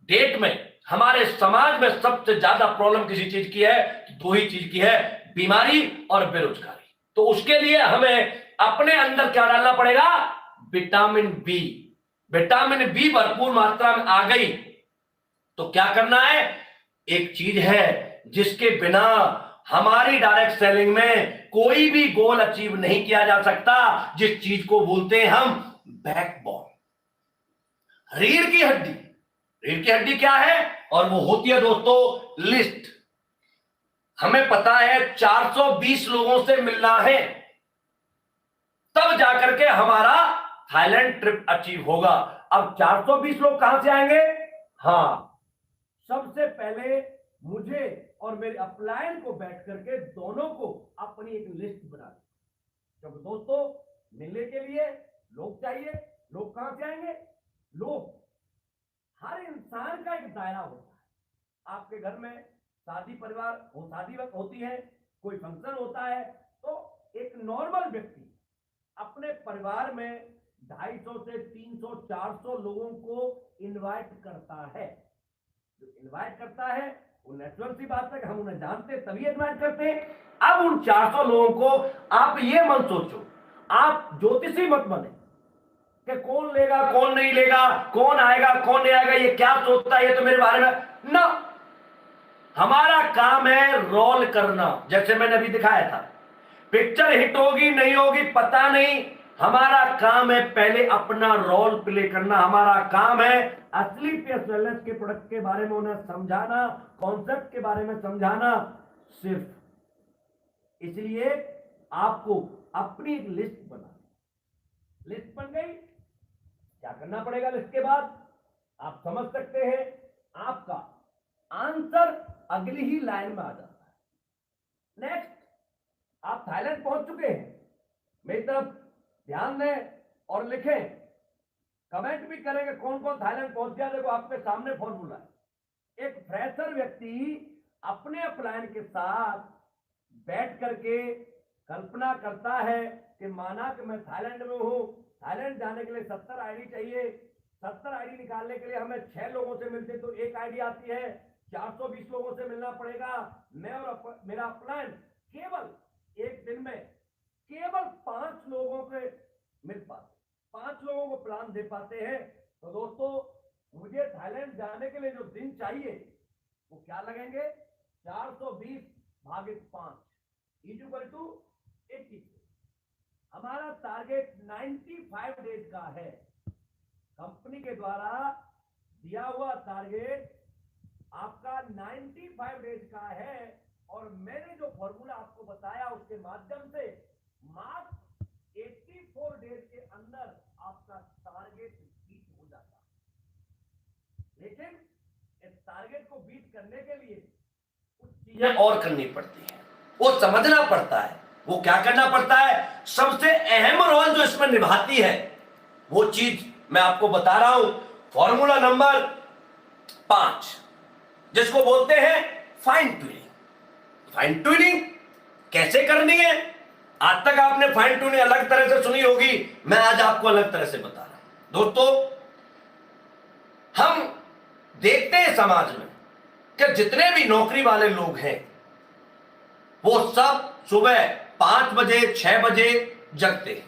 Speaker 1: डेट में हमारे समाज में सबसे ज्यादा प्रॉब्लम किसी चीज की है? दो ही चीज की है, बीमारी और बेरोजगारी। तो उसके लिए हमें अपने अंदर क्या डालना पड़ेगा? Vitamin B. विटामिन बी भरपूर मात्रा में आ गई तो क्या करना है? एक चीज है जिसके बिना हमारी डायरेक्ट सेलिंग में कोई भी गोल अचीव नहीं किया जा सकता, जिस चीज को बोलते हैं हम बैकबोन, रीढ़ की हड्डी। रीढ़ की हड्डी क्या है? और वो होती है दोस्तों लिस्ट। हमें पता है 420 लोगों से मिलना है, तब जाकर के हमारा थाईलैंड ट्रिप अचीव होगा। अब 420 लोग कहां से आएंगे? हाँ, सबसे पहले मुझे और मेरे अपलायन को बैठ करके दोनों को अपनी एक लिस्ट बना दी। क्योंकि दोस्तों मिलने के लिए लोग चाहिए। लोग कहां से आएंगे? लोग, हर इंसान का एक दायरा होता है। आपके घर में शादी परिवार हो, शादी वक्त होती है, कोई फंक्शन होता है, तो एक नॉर्मल व्यक्ति अपने परिवार में 250 से 300 400 लोगों को इनवाइट करता है। जो इनवाइट करता है वो नेचुरल सी बात है कि हम उन्हें जानते तभी इनवाइट करते हैं। अब उन 400 लोगों को आप ये मत सोचो, आप ज्योतिषी मत बने कि कौन लेगा कौन नहीं लेगा, कौन आएगा कौन नहीं आएगा, ये क्या सोचता है, ये तो मेरे बारे में ना। हमारा काम है रोल करना। जैसे मैंने अभी दिखाया था, पिक्चर हिट होगी नहीं होगी पता नहीं, हमारा काम है पहले अपना रोल प्ले करना। हमारा काम है असली वेलनेस के प्रोडक्ट के बारे में उन्हें समझाना, कॉन्सेप्ट के बारे में समझाना। सिर्फ इसलिए आपको अपनी एक लिस्ट बना, लिस्ट बन गई, क्या करना पड़ेगा लिस्ट के बाद? आप समझ सकते हैं, आपका आंसर अगली ही लाइन में आ जाता है। नेक्स्ट, आप थाईलैंड पहुंच चुके हैं, मेरी तरफ ध्यान दें और लिखें, कमेंट भी करेंगे कौन कौन थाईलैंड पहुंच गया। देखो आपके सामने फॉर्मूला है। एक फ्रेशर व्यक्ति अपने अपलायन के साथ बैठ करके कल्पना करता है कि माना कि मैं थाईलैंड में हूं, थाईलैंड जाने के लिए 70 आईडी चाहिए। 70 आईडी निकालने के लिए हमें 6 लोगों से मिलते तो 1 आईडी आती है, 420 लोगों से मिलना पड़ेगा। मैं और मेरा अपलायन केवल एक दिन में केवल 5 लोगों के मिल पाते, 5 लोगों को प्लान दे पाते हैं। तो दोस्तों, मुझे थाईलैंड जाने के लिए जो दिन चाहिए वो क्या लगेंगे? 420 भागित 5 इक्वल टू 80। हमारा टारगेट 95 डेज का है। कंपनी के द्वारा दिया हुआ टारगेट आपका 95 डेज का है, और मैंने जो फॉर्मूला आपको बताया उसके माध्यम से मात्र 84 डेज के अंदर आपका टारगेट बीट हो जाता है। लेकिन इस टारगेट को बीट करने के लिए कुछ चीजें और करनी पड़ती है, वो समझना पड़ता है। वो क्या करना पड़ता है? सबसे अहम रोल जो इसमें निभाती है वो चीज मैं आपको बता रहा हूं। फॉर्मूला नंबर 5, जिसको बोलते हैं फाइन ट्यूनिंग। फाइन ट्यूनिंग कैसे करनी है? आज तक आपने फाइन ट्यूनिंग अलग तरह से सुनी होगी, मैं आज आपको अलग तरह से बता रहा हूं। दोस्तों, हम देखते हैं समाज में कि जितने भी नौकरी वाले लोग हैं वो सब सुबह 5 बजे 6 बजे जगते हैं।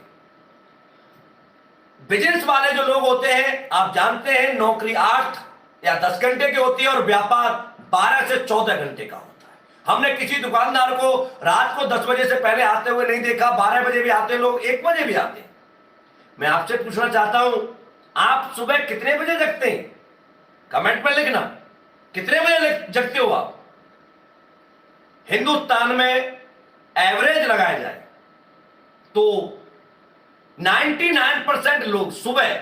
Speaker 1: बिजनेस वाले जो लोग होते हैं, आप जानते हैं, नौकरी 8 या 10 घंटे की होती है और व्यापार 12 से 14 घंटे का होता है। हमने किसी दुकानदार को रात को 10 बजे से पहले आते हुए नहीं देखा। 12 बजे भी आते लोग, 1 बजे भी आते। मैं आपसे पूछना चाहता हूं, आप सुबह कितने बजे जगते हैं? कमेंट में लिखना, कितने बजे जगते हो आप? हिंदुस्तान में एवरेज लगाया जाए तो 99% लोग सुबह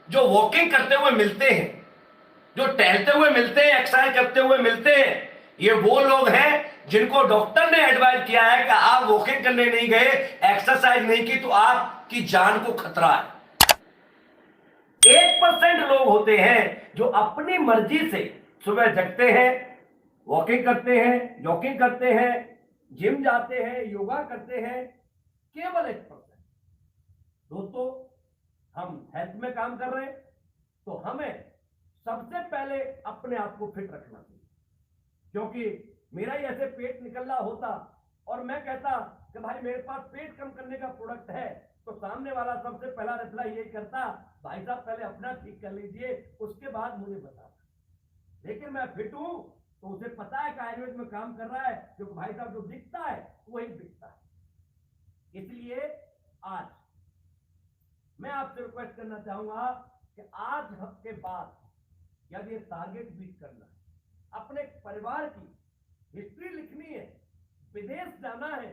Speaker 1: जो वॉकिंग करते हुए मिलते हैं, जो टहलते हुए मिलते हैं, एक्सरसाइज करते हुए मिलते हैं, ये वो लोग हैं जिनको डॉक्टर ने एडवाइस किया है कि आप वॉकिंग करने नहीं गए, एक्सरसाइज नहीं की तो आपकी जान को खतरा है। 1% लोग होते हैं जो अपनी मर्जी से सुबह जगते हैं, वॉकिंग करते हैं, जॉगिंग करते हैं, जिम जाते हैं, योगा करते हैं। केवल 1%। दोस्तों, हम हेल्थ में काम कर रहे हैं तो हमें सबसे पहले अपने आप को फिट रखना चाहिए। क्योंकि मेरा ही ऐसे पेट निकलना होता और मैं कहता कि भाई मेरे पास पेट कम करने का प्रोडक्ट है, तो सामने वाला सबसे पहला रिप्लाई ये करता, भाई साहब पहले अपना ठीक कर लीजिए, उसके बाद मुझे बता। लेकिन मैं फिट हूं तो उसे पता है कि आयुर्वेद में काम कर रहा है, क्योंकि भाई साहब जो दिखता है वही दिखता है। इसलिए आज मैं आपसे रिक्वेस्ट करना चाहूंगा कि आज के बाद यदि टारगेट बीट करना है, अपने परिवार की हिस्ट्री लिखनी है, विदेश जाना है,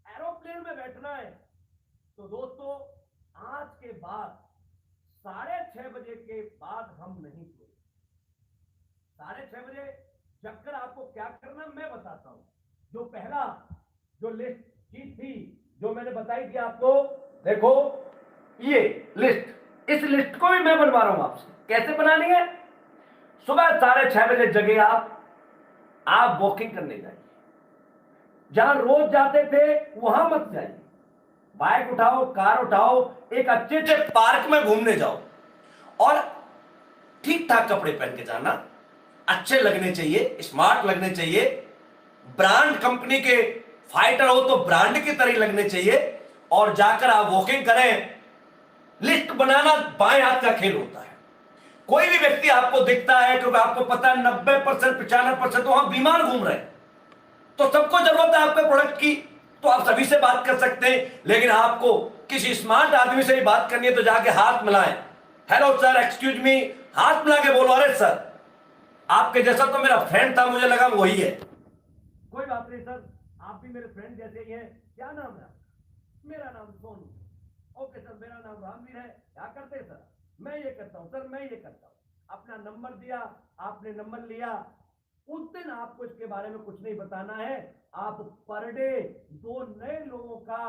Speaker 1: एरोप्लेन में बैठना है, तो दोस्तों आज के बाद 6:30 बजे के बाद हम नहीं सोए। 6:30 बजे जगकर आपको क्या करना मैं बताता हूं। जो पहला जो लिस्ट चीज थी जो मैंने बताई थी आपको, देखो ये लिस्ट, इस लिस्ट को भी मैं बनवा रहा हूं आपसे। कैसे बनानी है? सुबह 6:30 बजे जगे आप वॉकिंग करने जाइए। जहां रोज जाते थे वहां मत जाइए, बाइक उठाओ, कार उठाओ, एक अच्छे से पार्क में घूमने जाओ और ठीक ठाक कपड़े पहन के जाना, अच्छे लगने चाहिए, स्मार्ट लगने चाहिए, ब्रांड कंपनी के फाइटर हो तो ब्रांड की तरह लगने चाहिए, और जाकर आप वॉकिंग करें। लिस्ट बनाना बाएं हाथ का खेल होता है। कोई भी व्यक्ति आपको दिखता है, क्योंकि आपको पता है 90% 95% तो हम बीमार घूम रहे हैं, तो सबको जरूरत है आपके प्रोडक्ट की, तो आप सभी से बात कर सकते हैं। लेकिन आपको किसी स्मार्ट आदमी से ही बात करनी है तो जाके हाथ मिलाएं। हेलो सर, एक्सक्यूज मी, हाथ मिला के बोलो, अरे सर आपके जैसा तो मेरा फ्रेंड था, मुझे लगा वही है। कोई बात नहीं सर, आप भी मेरे फ्रेंड जैसे ही हैं। क्या नाम है? मेरा नाम सोनू। ओके सर, मेरा नाम रामवीर है। क्या करते हैं सर? मैं ये करता हूं सर, मैं ये करता हूं। अपना नंबर दिया, आपने नंबर लिया। उस दिन आपको इसके बारे में कुछ नहीं बताना है, आप पर डे 2 नए लोगों का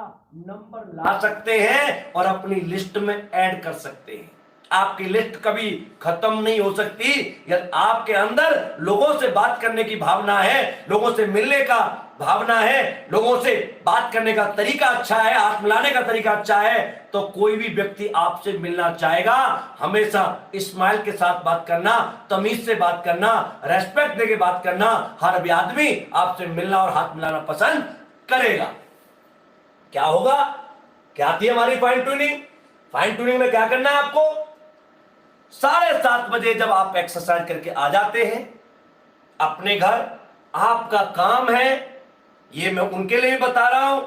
Speaker 1: नंबर ला सकते हैं और अपनी लिस्ट में ऐड कर सकते हैं। आपकी लिस्ट कभी खत्म नहीं हो सकती यदि आपके अंदर लोगों से बात करने की भावना है, लोगों से मिलने का भावना है, लोगों से बात करने का तरीका अच्छा है, हाथ मिलाने का तरीका अच्छा है, तो कोई भी व्यक्ति आपसे मिलना चाहेगा। हमेशा स्माइल के साथ बात करना, तमीज से बात करना, रेस्पेक्ट देके बात करना। हर भी आदमी आपसे मिलना और हाथ मिलाना पसंद करेगा। क्या होगा? क्या थी हमारी फाइन ट्यूनिंग? फाइन ट्यूनिंग में क्या करना है आपको? 7:30 बजे जब आप एक्सरसाइज करके आ जाते हैं अपने घर, आपका काम है, ये मैं उनके लिए भी बता रहा हूं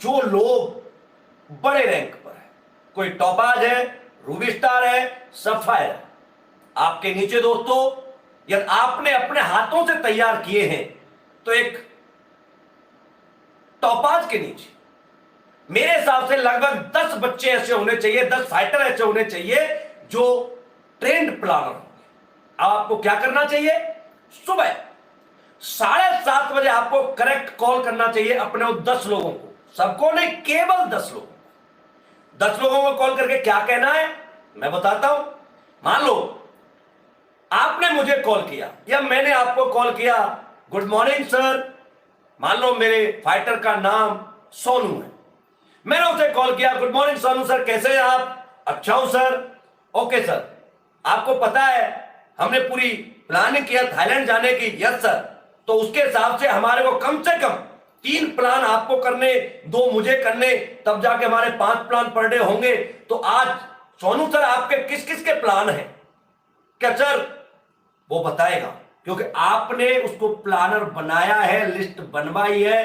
Speaker 1: जो लोग बड़े रैंक पर है, कोई टॉपाज है, रूबी स्टार है, सफायर है। आपके नीचे दोस्तों, यदि आपने अपने हाथों से तैयार किए हैं तो एक टॉपाज के नीचे मेरे हिसाब से लगभग 10 बच्चे ऐसे होने चाहिए, 10 फाइटर ऐसे होने चाहिए जो ट्रेंड प्लानर होंगे। अब आपको क्या करना चाहिए? सुबह 7:30 बजे आपको करेक्ट कॉल करना चाहिए अपने उन 10 लोगों को, सबको नहीं, केवल 10 लोगों को। 10 लोगों को कॉल करके क्या कहना है मैं बताता हूं। मान लो आपने मुझे कॉल किया या मैंने आपको कॉल किया, गुड मॉर्निंग सर, मान लो मेरे फाइटर का नाम सोनू है, मैंने उसे कॉल किया, गुड मॉर्निंग सोनू सर, कैसे हैं आप? अच्छा हूं सर। ओके सर, आपको पता है हमने पूरी प्लानिंग किया थाईलैंड जाने की। Yes sir. तो उसके हिसाब से हमारे को कम से कम 3 प्लान आपको करने, 2 मुझे करने, तब जाके हमारे 5 प्लान पर डे होंगे। तो आज सोनू सर आपके किस किस के प्लान हैं? क्या सर? वो बताएगा, क्योंकि आपने उसको प्लानर बनाया है, लिस्ट बनवाई है,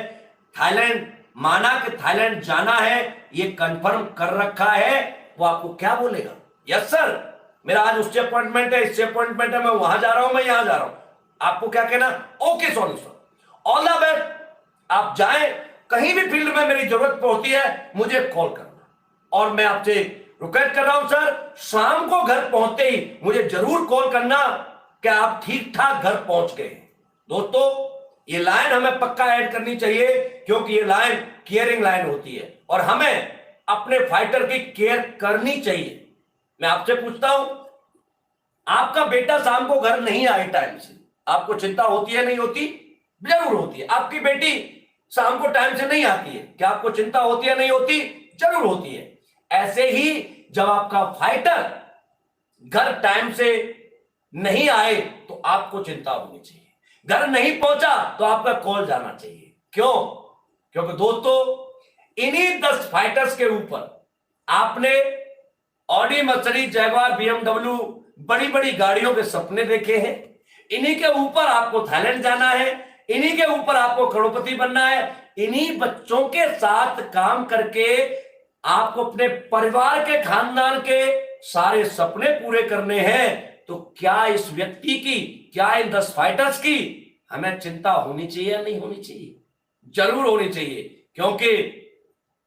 Speaker 1: थाईलैंड माना कि थाईलैंड जाना है, ये कंफर्म कर रखा है। वो आपको क्या बोलेगा? यस सर, मेरा आज उससे अपॉइंटमेंट है, इससे अपॉइंटमेंट है, मैं वहां जा रहा हूं, मैं यहां जा रहा हूं। आपको क्या कहना? Okay Sonu sir, all the best, आप जाएं, कहीं भी फील्ड में मेरी जरूरत पड़ती है मुझे कॉल करना। और मैं आपसे रिक्वेस्ट कर रहा हूं सर, शाम को घर पहुंचते ही मुझे जरूर कॉल करना कि आप ठीक ठाक घर पहुंच गए। दोस्तों, ये लाइन हमें पक्का ऐड करनी चाहिए, क्योंकि ये लाइन केयरिंग लाइन होती है और हमें अपने फाइटर की केयर करनी चाहिए। मैं आपसे पूछता हूं, आपका बेटा शाम को घर नहीं आए टाइम से, आपको चिंता होती है नहीं होती? जरूर होती है। आपकी बेटी शाम को टाइम से नहीं आती है, क्या आपको चिंता होती है नहीं होती? जरूर होती है। ऐसे ही जब आपका फाइटर घर टाइम से नहीं आए तो आपको चिंता होनी चाहिए। घर नहीं पहुंचा तो आपका कॉल जाना चाहिए। क्यों? क्योंकि दोस्तों, इन्हीं 10 फाइटर्स के ऊपर आपने ऑडी, मर्सिडीज, जैगवार, बीएमडब्ल्यू, बड़ी बड़ी गाड़ियों के सपने देखे हैं। इन्हीं के ऊपर आपको थाईलैंड जाना है, इन्हीं के ऊपर आपको करोड़पति बनना है। इन्हीं बच्चों के साथ काम करके आपको अपने परिवार के, खानदान के सारे सपने पूरे करने हैं। तो क्या इस व्यक्ति की, क्या इन 10 फाइटर्स की हमें चिंता होनी चाहिए या नहीं होनी चाहिए? जरूर होनी चाहिए, क्योंकि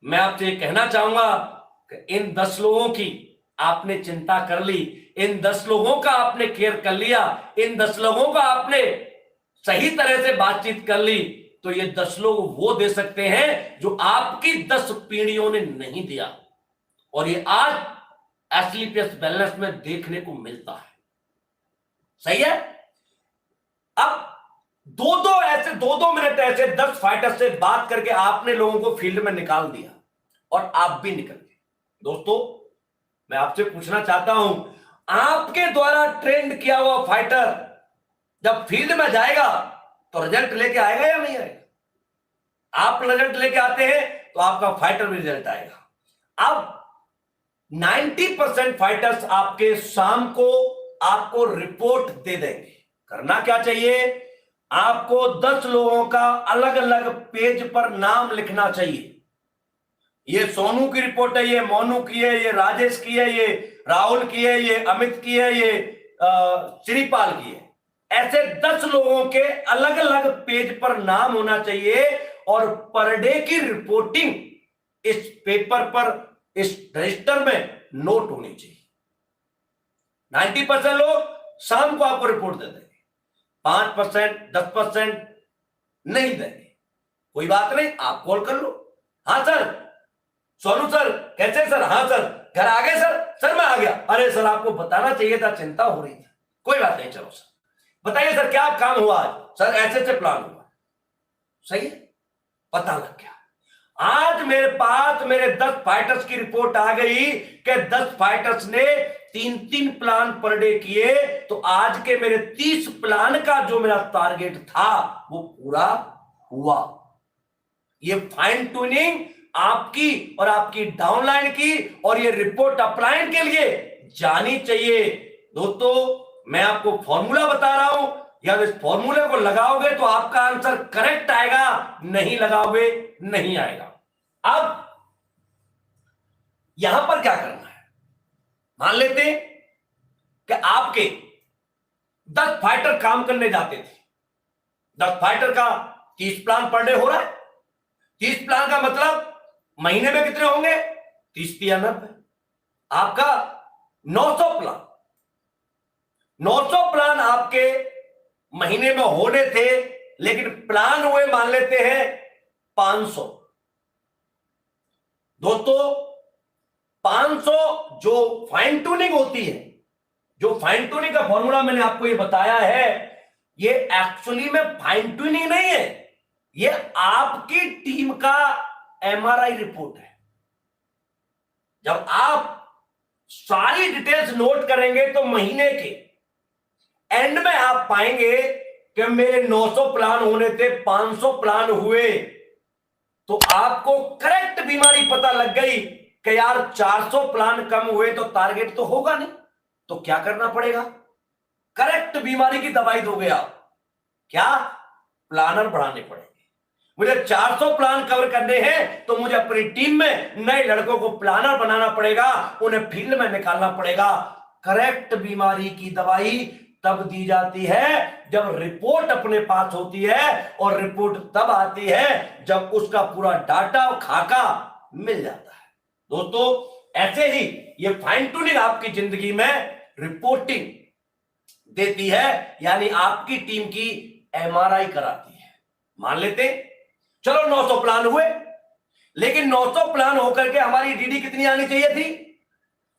Speaker 1: मैं आपसे कहना चाहूंगा कि इन 10 लोगों की आपने चिंता कर ली, इन 10 लोगों का आपने केयर कर लिया, इन 10 लोगों का आपने सही तरह से बातचीत कर ली, तो ये 10 लोग वो दे सकते हैं जो आपकी 10 पीढ़ियों ने नहीं दिया। और ये आज एसलीपीएस वेलनेस में देखने को मिलता है। सही है? अब 2-2 मिनट ऐसे 10 फाइटर से बात करके आपने लोगों को फील्ड में निकाल दिया और आप भी निकल गए। दोस्तों, मैं आपसे पूछना चाहता हूं, आपके द्वारा ट्रेंड किया हुआ फाइटर जब फील्ड में जाएगा तो रिजल्ट लेके आएगा या नहीं आएगा? आप रिजल्ट लेके आते हैं तो आपका फाइटर भी रिजल्ट आएगा। अब 90% फाइटर्स आपके शाम को आपको रिपोर्ट दे देंगे। करना क्या चाहिए? आपको 10 लोगों का अलग अलग पेज पर नाम लिखना चाहिए। ये सोनू की रिपोर्ट है, ये मोनू की है, ये राजेश की है, ये राहुल की है, ये अमित की है, ये श्रीपाल की है। ऐसे 10 लोगों के अलग अलग पेज पर नाम होना चाहिए और पर डे की रिपोर्टिंग इस पेपर पर, इस रजिस्टर में नोट होनी चाहिए। 90% लोग शाम को आपको रिपोर्ट दे देंगे, 5%, 10% नहीं देंगे। कोई बात नहीं, आप कॉल कर लो। हाँ सर, सोनू सर कैसे सर? हाँ सर, घर आ गए सर? सर मैं आ गया। अरे सर, आपको बताना चाहिए था, चिंता हो रही थी। कोई बात नहीं, चलो सर बताइए सर क्या काम हुआ आज? सर ऐसे से प्लान हुआ। सही है, पता लग गया। आज मेरे पास मेरे 10 फाइटर्स की रिपोर्ट आ गई कि 10 फाइटर्स ने 3-3 प्लान पर डे किए, तो आज के मेरे 30 प्लान का जो मेरा टारगेट था वो पूरा हुआ। ये फाइन ट्यूनिंग आपकी और आपकी डाउनलाइन की और ये रिपोर्ट अपलाइन के लिए जानी चाहिए। दोस्तों मैं आपको फॉर्मूला बता रहा हूं, या इस फॉर्मूले को लगाओगे तो आपका आंसर करेक्ट आएगा, नहीं लगाओगे नहीं आएगा। अब यहां पर क्या करना है, मान लेते हैं कि आपके 10 फाइटर काम करने जाते थे। 10 फाइटर का 30 प्लान पर डे हो रहा है। 30 प्लान का मतलब महीने में कितने होंगे, 30×90, आपका 900 प्लान। 900 प्लान आपके महीने में होने थे, लेकिन प्लान हुए मान लेते हैं 500। दोस्तों 500 जो फाइन ट्यूनिंग होती है, जो फाइन ट्यूनिंग का फॉर्मूला मैंने आपको ये बताया है, ये एक्चुअली में फाइन ट्यूनिंग नहीं है, ये आपकी टीम का एमआरआई रिपोर्ट है। जब आप सारी डिटेल्स नोट करेंगे तो महीने के एंड में आप पाएंगे कि मेरे 900 प्लान होने थे, 500 प्लान हुए, तो आपको करेक्ट बीमारी पता लग गई कि यार 400 प्लान कम हुए तो टारगेट तो होगा नहीं, तो क्या करना पड़ेगा, करेक्ट बीमारी की दवाई दोगे आप, क्या प्लानर बढ़ाने पड़ेंगे। मुझे 400 प्लान कवर करने हैं तो मुझे अपनी टीम में नए लड़कों को प्लानर बनाना पड़ेगा, उन्हें फील्ड में निकालना पड़ेगा। करेक्ट बीमारी की दवाई तब दी जाती है जब रिपोर्ट अपने पास होती है, और रिपोर्ट तब आती है जब उसका पूरा डाटा और खाका मिल जाता है। दोस्तों ऐसे ही ये फाइन ट्यूनिंग आपकी जिंदगी में रिपोर्टिंग देती है, यानी आपकी टीम की एमआरआई कराती है। मान लेते हैं चलो 900 प्लान हुए, लेकिन 900 प्लान होकर के हमारी डीडी कितनी आनी चाहिए थी,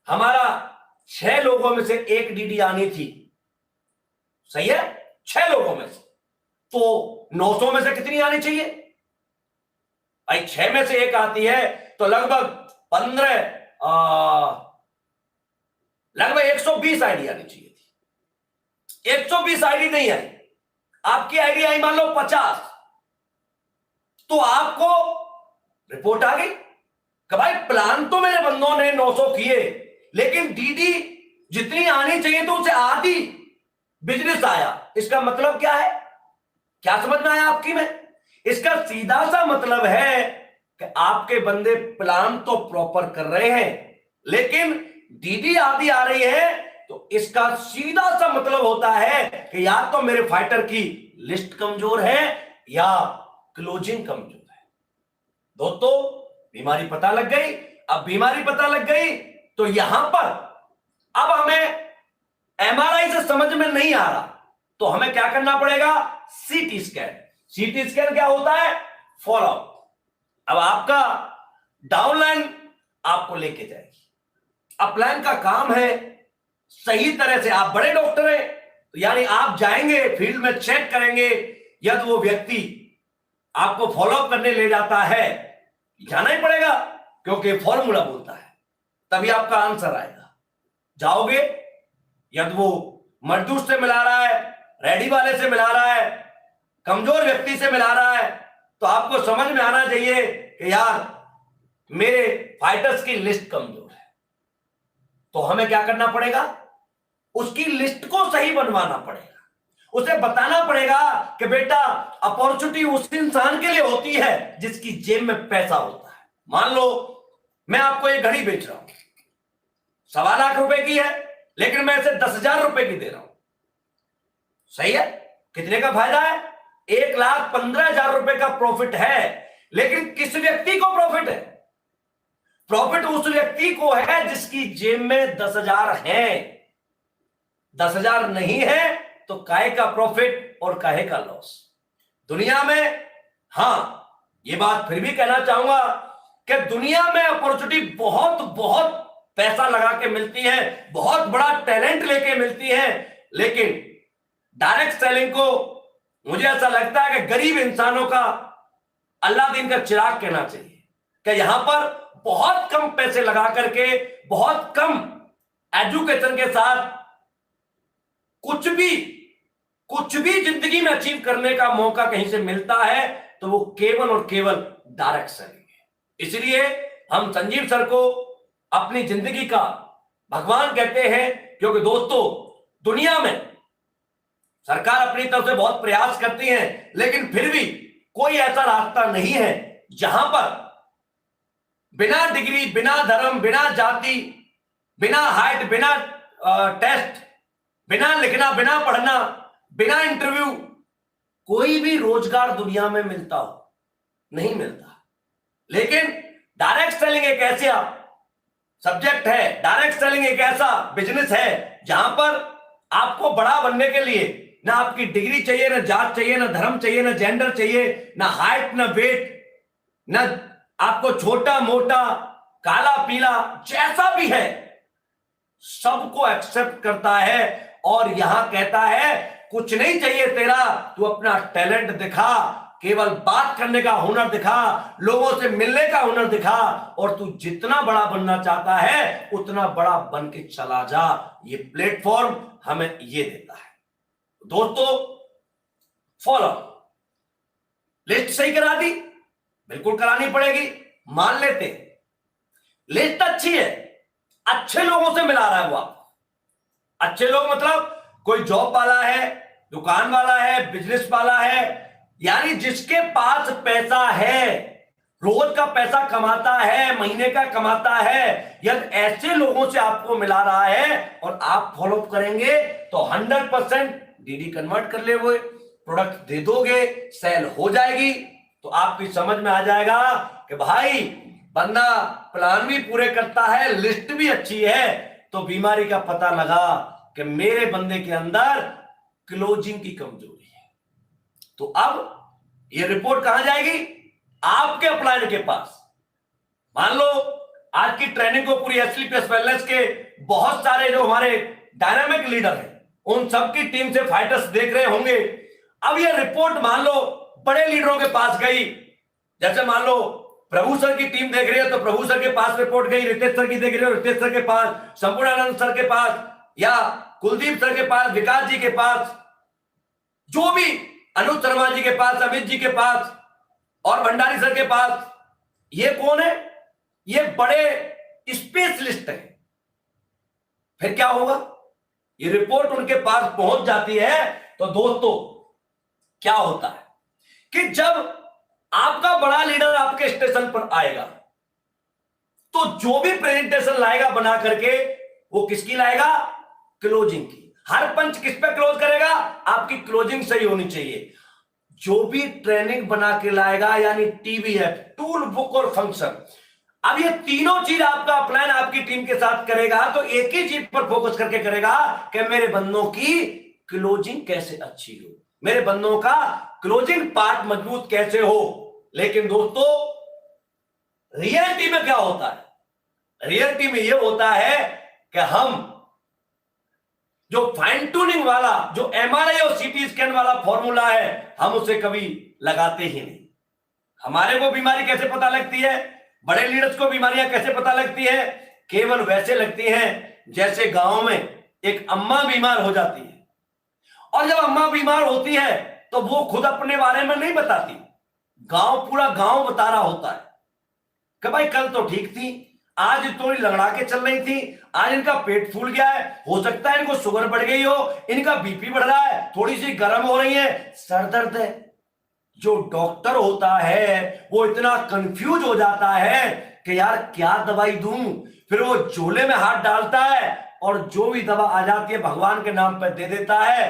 Speaker 1: हमारा 6 लोगों में से 1 डीडी आनी थी, सही है, 6 लोगों में से, तो 900 में से कितनी आनी चाहिए भाई, 6 में से 1 आती है तो लगभग 120 आईडी आनी चाहिए थी। 120 आईडी नहीं आई, आपकी आईडी आई मान लो 50, तो आपको रिपोर्ट आ गई कि भाई प्लान तो मेरे बंदों ने 900 किए, लेकिन डीडी जितनी आनी चाहिए तो उसे आधी बिजनेस आया। इसका मतलब क्या है, क्या समझ में आया आपकी में, इसका सीधा सा मतलब है कि आपके बंदे प्लान तो प्रॉपर कर रहे हैं, लेकिन डीडी आधी आ रही है, तो इसका सीधा सा मतलब होता है कि या तो मेरे फाइटर की लिस्ट कमजोर है या क्लोजिंग कमजोर है। दोस्तों बीमारी पता लग गई। अब बीमारी पता लग गई तो यहां पर अब हमें एमआरआई से समझ में नहीं आ रहा, तो हमें क्या करना पड़ेगा, सीटी स्कैन। सीटी स्कैन क्या होता है, फॉलोअप। अब आपका डाउनलाइन आपको लेके जाएगी, अपलाइन का काम है सही तरह से, आप बड़े डॉक्टर हैं तो यानी आप जाएंगे फील्ड में, चेक करेंगे, यदि वो व्यक्ति आपको फॉलोअप करने ले जाता है, जाना ही पड़ेगा क्योंकि फॉर्मूला बोलता है, तभी आपका आंसर आएगा। जाओगे, यदि वो मजदूर से मिला रहा है, रेडी वाले से मिला रहा है, कमजोर व्यक्ति से मिला रहा है, तो आपको समझ में आना चाहिए कि यार मेरे फाइटर्स की लिस्ट कमजोर है, तो हमें क्या करना पड़ेगा, उसकी लिस्ट को सही बनवाना पड़ेगा, उसे बताना पड़ेगा कि बेटा अपॉर्चुनिटी उस इंसान के लिए होती है जिसकी जेब में पैसा होता है। मान लो मैं आपको एक घड़ी बेच रहा हूं, 1.25 लाख रुपए की है, लेकिन मैं इसे 10,000 रुपए की दे रहा हूं, सही है, कितने का फायदा है, 1,15,000 रुपए का प्रॉफिट है, लेकिन किस व्यक्ति को प्रॉफिट है, प्रॉफिट उस व्यक्ति को है जिसकी जेब में 10,000 है। 10,000 नहीं है तो काहे का प्रॉफिट और काहे का लॉस। दुनिया में, हां ये बात फिर भी कहना चाहूंगा कि दुनिया में अपॉर्चुनिटी बहुत बहुत पैसा लगा के मिलती है, बहुत बड़ा टैलेंट लेके मिलती है, लेकिन डायरेक्ट सेलिंग को मुझे ऐसा लगता है कि गरीब इंसानों का अल्लाह दिन का चिराग कहना चाहिए कि यहां पर बहुत कम पैसे लगा करके, बहुत कम एजुकेशन के साथ कुछ भी जिंदगी में अचीव करने का मौका कहीं से मिलता है, तो वो केवल और केवल डायरेक्ट सेलिंग है। इसलिए हम संजीव सर को अपनी जिंदगी का भगवान कहते हैं, क्योंकि दोस्तों दुनिया में सरकार अपनी तरफ से बहुत प्रयास करती है, लेकिन फिर भी कोई ऐसा रास्ता नहीं है जहां पर बिना डिग्री, बिना धर्म, बिना जाति, बिना हाइट, बिना टेस्ट, बिना लिखना, बिना पढ़ना, बिना इंटरव्यू कोई भी रोजगार दुनिया में मिलता हो, नहीं मिलता। लेकिन डायरेक्ट सेलिंग एक ऐसा सब्जेक्ट है, डायरेक्ट सेलिंग एक ऐसा बिजनेस है जहां पर आपको बड़ा बनने के लिए ना आपकी डिग्री चाहिए, ना जात चाहिए, ना धर्म चाहिए, ना जेंडर चाहिए, ना हाइट, ना वेट, ना आपको छोटा मोटा, काला पीला, जैसा भी है सबको एक्सेप्ट करता है और यहां कहता है कुछ नहीं चाहिए तेरा, तू अपना टैलेंट दिखा, केवल बात करने का हुनर दिखा, लोगों से मिलने का हुनर दिखा, और तू जितना बड़ा बनना चाहता है उतना बड़ा बन के चला जा। ये प्लेटफॉर्म हमें ये देता है। दोस्तों फॉलो, लिस्ट सही करा दी, बिल्कुल करानी पड़ेगी, मान लेते लिस्ट अच्छी है, अच्छे लोगों से मिला रहा है वो आपको। अच्छे लोग मतलब कोई जॉब वाला है, दुकान वाला है, बिजनेस वाला है, यानी जिसके पास पैसा है, रोज का पैसा कमाता है, महीने का कमाता है, यदि ऐसे लोगों से आपको मिला रहा है और आप फॉलो करेंगे तो 100% डीडी कन्वर्ट कर ले हुए प्रोडक्ट दे दोगे, सेल हो जाएगी, तो आपकी समझ में आ जाएगा कि भाई बंदा प्लान भी पूरे करता है, लिस्ट भी अच्छी है, तो बीमारी का पता लगा कि मेरे बंदे के अंदर क्लोजिंग की कमजोरी है। तो अब ये रिपोर्ट कहां जाएगी? आपके अपलाइन के पास। मान लो आज की ट्रेनिंग को पूरी एसलीपीएस वेलनेस के बहुत सारे जो हमारे डायनामिक लीडर हैं उन सबकी टीम से फाइटर्स देख रहे होंगे। अब ये रिपोर्ट मान लो बड़े लीडरों के पास गई, जैसे मान लो प्रभु सर की टीम देख रही है तो प्रभु सर के पास रिपोर्ट गई, रितेश सर की देख रही है रितेश सर के पास, संपूर्णानंद सर के पास, या कुलदीप सर के पास, विकास जी के पास, जो भी अनुज शर्मा जी के पास, अमित जी के पास और भंडारी सर के पास। ये कौन है? ये बड़े स्पेशलिस्ट है। फिर क्या होगा? ये रिपोर्ट उनके पास पहुंच जाती है तो दोस्तों क्या होता है कि जब आपका बड़ा लीडर आपके स्टेशन पर आएगा तो जो भी प्रेजेंटेशन लाएगा बना करके वो किसकी लाएगा? क्लोजिंग की। हर पंच किस पे क्लोज करेगा? आपकी क्लोजिंग सही होनी चाहिए। जो भी ट्रेनिंग बना के लाएगा यानी टीवीएफ, टूल, बुक और फंक्शन, अब ये तीनों चीज आपका अपलाइन आपकी टीम के साथ करेगा तो एक ही चीज पर फोकस करके करेगा कि मेरे बंदों की क्लोजिंग कैसे अच्छी हो, मेरे बंदों का क्लोजिंग पार्ट मजबूत कैसे हो। लेकिन दोस्तों रियलिटी में क्या होता है? रियलिटी में यह होता है कि हम जो फाइन ट्यूनिंग वाला, जो एमआरआई और सीटी स्कैन वाला फॉर्मूला है, हम उसे कभी लगाते ही नहीं। हमारे को बीमारी कैसे पता लगती है, बड़े लीडर्स को बीमारियां कैसे पता लगती है? केवल वैसे लगती हैं जैसे गांव में एक अम्मा बीमार हो जाती है, और जब अम्मा बीमार होती है तो वो खुद अपने बारे में नहीं बताती, पूरा गांव बता रहा होता है कि भाई कल तो ठीक थी, आज थोड़ी लंगड़ा के चल रही थी, आज इनका पेट फूल गया है, हो सकता है इनको शुगर बढ़ गई हो, इनका बीपी बढ़ रहा है, थोड़ी सी गर्म हो रही है, सर दर्द है। जो डॉक्टर होता है वो इतना कंफ्यूज हो जाता है कि यार क्या दवाई दूं, फिर वो झोले में हाथ डालता है और जो भी दवा आ जाती है भगवान के नाम पर दे देता है।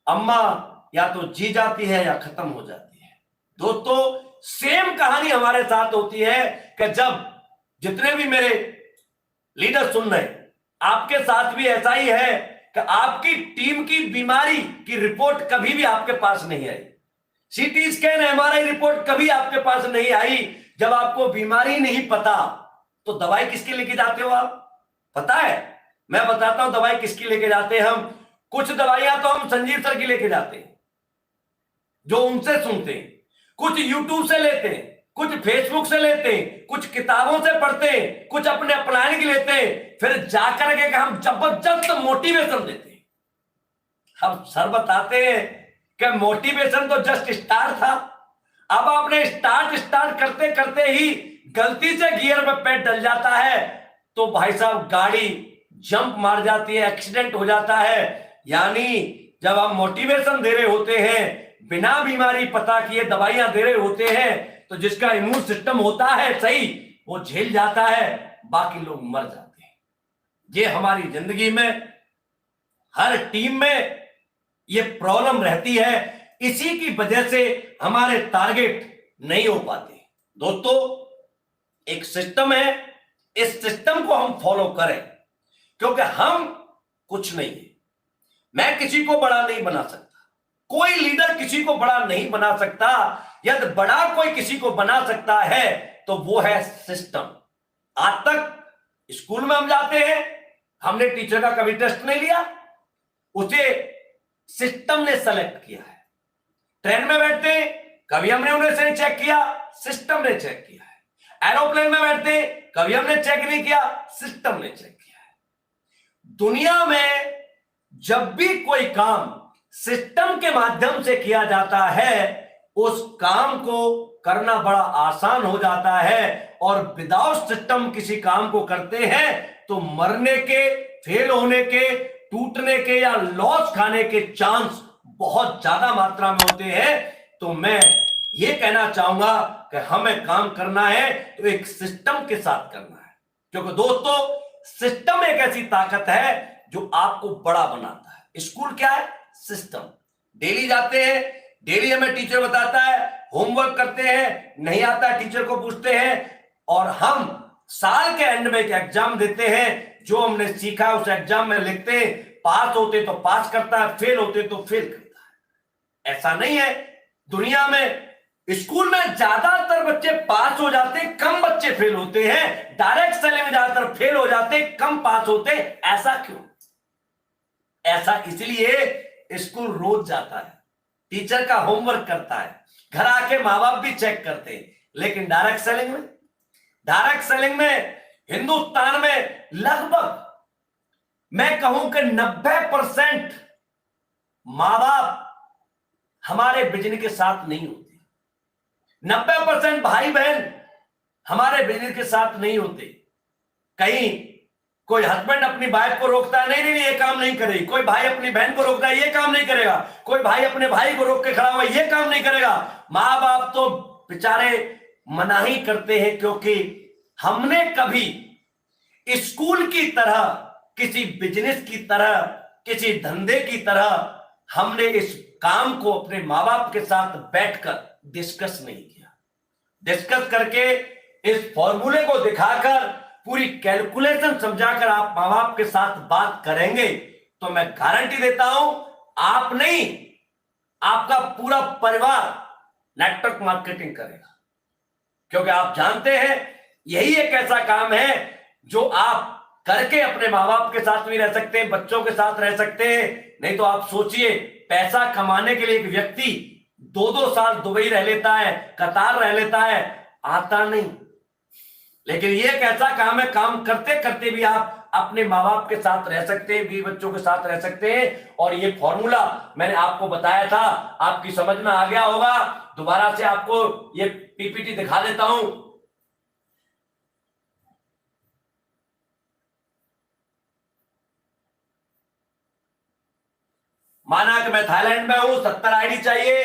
Speaker 1: अम्मा या तो जी जाती है या खत्म हो जाती है। दोस्तों सेम कहानी हमारे साथ होती है कि जब जितने भी मेरे लीडर सुन रहे, आपके साथ भी ऐसा ही है कि आपकी टीम की बीमारी की रिपोर्ट कभी भी आपके पास नहीं आई, सीटी स्कैन, एमआरआई रिपोर्ट कभी आपके पास नहीं आई। जब आपको बीमारी नहीं पता तो दवाई किसकी लेके जाते हो आप? पता है, मैं बताता हूं दवाई किसकी लेके जाते हैं हम। कुछ दवाइयां तो हम संजीव सर की लेके जाते हैं, जो उनसे सुनते हैं, कुछ यूट्यूब से लेते हैं, कुछ फेसबुक से लेते हैं, कुछ किताबों से पढ़ते हैं, कुछ अपने अपलाइन की लेते हैं, फिर जाकर के हम जबरदस्त मोटिवेशन देते हैं। हम सर बताते हैं कि मोटिवेशन तो जस्ट स्टार्ट था, अब आपने स्टार्ट करते करते ही गलती से गियर में पैर डल जाता है तो भाई साहब गाड़ी जंप मार जाती है, एक्सीडेंट हो जाता है। यानी जब आप मोटिवेशन दे रहे होते हैं, बिना बीमारी पता किए दवाइयां दे रहे होते हैं, तो जिसका इम्यून सिस्टम होता है सही, वो झेल जाता है, बाकी लोग मर जाते हैं। ये हमारी जिंदगी में हर टीम में ये प्रॉब्लम रहती है। इसी की वजह से हमारे टारगेट नहीं हो पाते। दोस्तों, एक सिस्टम है, इस सिस्टम को हम फॉलो करें, क्योंकि हम कुछ नहीं है। मैं किसी को बड़ा नहीं बना सकता, कोई लीडर किसी को बड़ा नहीं बना सकता। यदि बड़ा कोई किसी को बना सकता है तो वो है सिस्टम। आज तक स्कूल में हम जाते हैं, हमने टीचर का कभी टेस्ट नहीं लिया, उसे सिस्टम ने सेलेक्ट किया है। ट्रेन में बैठते हैं, कभी हमने उन्हें से चेक किया, सिस्टम ने चेक किया है। एरोप्लेन में बैठते हैं, कभी हमने चेक नहीं किया, सिस्टम ने चेक किया है। दुनिया में जब भी कोई काम सिस्टम के माध्यम से किया जाता है, उस काम को करना बड़ा आसान हो जाता है। और विदाउट सिस्टम किसी काम को करते हैं तो मरने के, फेल होने के, टूटने के या लॉस खाने के चांस बहुत ज्यादा मात्रा में होते हैं। तो मैं ये कहना चाहूंगा कि हमें काम करना है तो एक सिस्टम के साथ करना है, क्योंकि दोस्तों सिस्टम एक ऐसी ताकत है जो आपको बड़ा बनाता है। स्कूल क्या है? सिस्टम। डेली जाते हैं, डेली हमें टीचर बताता है, होमवर्क करते हैं, नहीं आता टीचर को पूछते हैं, और हम साल के एंड में एक एग्जाम देते हैं, जो हमने सीखा उस एग्जाम में लिखते हैं, पास होते तो पास करता है, फेल होते तो फेल करता है। ऐसा नहीं है दुनिया में। स्कूल में ज्यादातर बच्चे पास हो जाते, कम बच्चे फेल होते हैं। डायरेक्ट सेलिंग में ज्यादातर फेल हो जाते, कम पास होते। ऐसा क्यों? ऐसा इसलिए स्कूल रोज जाता है, टीचर का होमवर्क करता है, घर आके मां बाप भी चेक करते हैं। लेकिन डायरेक्ट सेलिंग में हिंदुस्तान में लगभग मैं कहूं कि 90% मां बाप हमारे बिजनेस के साथ नहीं होते। 90% भाई बहन हमारे बिजनेस के साथ नहीं होते। कहीं कोई हस्बैंड अपनी वाइफ को रोकता है, नहीं नहीं ये काम नहीं करेगी। कोई भाई अपनी बहन को रोकता है, ये काम नहीं करेगा। कोई भाई अपने भाई को रोक के खड़ा हुआ, ये काम नहीं करेगा। मां बाप तो बेचारे मना ही करते हैं, क्योंकि हमने कभी स्कूल की तरह, किसी बिजनेस की तरह, किसी धंधे की तरह हमने इस काम को अपने मां बाप के साथ बैठकर डिस्कस नहीं किया। डिस्कस करके इस फॉर्मूले को दिखाकर, पूरी कैलकुलेशन समझाकर आप मां बाप के साथ बात करेंगे तो मैं गारंटी देता हूं, आप नहीं, आपका पूरा परिवार नेटवर्क मार्केटिंग करेगा। क्योंकि आप जानते हैं यही एक ऐसा काम है जो आप करके अपने मां बाप के साथ भी रह सकते हैं, बच्चों के साथ रह सकते हैं। नहीं तो आप सोचिए, पैसा कमाने के लिए एक व्यक्ति 2-2 साल दुबई रह लेता है, कतार रह लेता है, आता नहीं। लेकिन ये एक ऐसा काम है, काम करते करते भी आप अपने माँ बाप के साथ रह सकते हैं, बीवी बच्चों के साथ रह सकते हैं। और ये फॉर्मूला मैंने आपको बताया था, आपकी समझ में आ गया होगा। दोबारा से आपको ये पीपीटी दिखा देता हूं। माना कि मैं थाईलैंड में हूं, 70 आईडी चाहिए,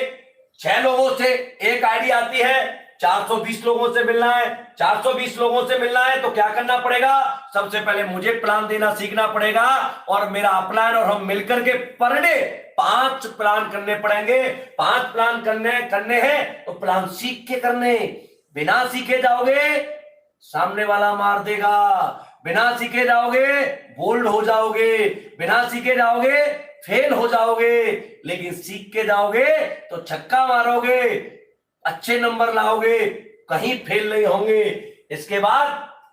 Speaker 1: 6 लोगों से एक आईडी आती है, 420 लोगों से मिलना है। 420 लोगों से मिलना है तो क्या करना पड़ेगा? सबसे पहले मुझे प्लान देना सीखना पड़ेगा, और मेरा अपलाइन और हम मिलकर के पर डे 5 प्लान करने पड़ेंगे। 5 प्लान करने हैं तो प्लान सीख के करने। बिना सीखे जाओगे सामने वाला मार देगा, बिना सीखे जाओगे बोल्ड हो जाओगे, बिना सीखे जाओगे फेल हो जाओगे। लेकिन सीख के जाओगे तो छक्का मारोगे, अच्छे नंबर लाओगे, कहीं फेल नहीं होंगे। इसके बाद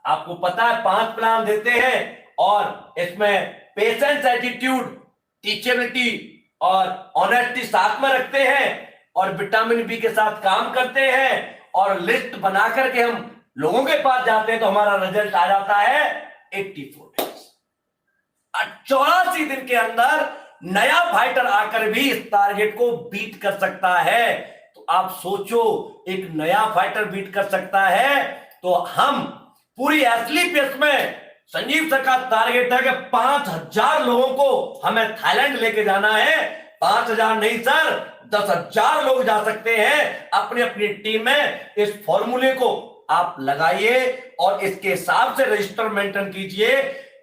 Speaker 1: आपको पता है 5 प्लान देते हैं, और इसमें पेशेंस, एटीट्यूड, टीचेबिलिटी और ऑनेस्टी साथ में रखते हैं, और विटामिन बी के साथ काम करते हैं, और लिस्ट बना करके हम लोगों के पास जाते हैं तो हमारा रिजल्ट आ जाता है 84 डेज। 84 दिन के अंदर नया फाइटर आकर भी इस टारगेट को बीट कर सकता है। तो आप सोचो, एक नया फाइटर बीट कर सकता है। तो हम पूरी एसलीपीएस में संजीव सर का टारगेट है कि 5,000 लोगों को हमें थाईलैंड लेके जाना है। 5,000 नहीं सर, 10,000 लोग जा सकते हैं अपनी अपनी टीम में। इस फॉर्मूले को आप लगाइए और इसके हिसाब से रजिस्टर मेंटेन कीजिए।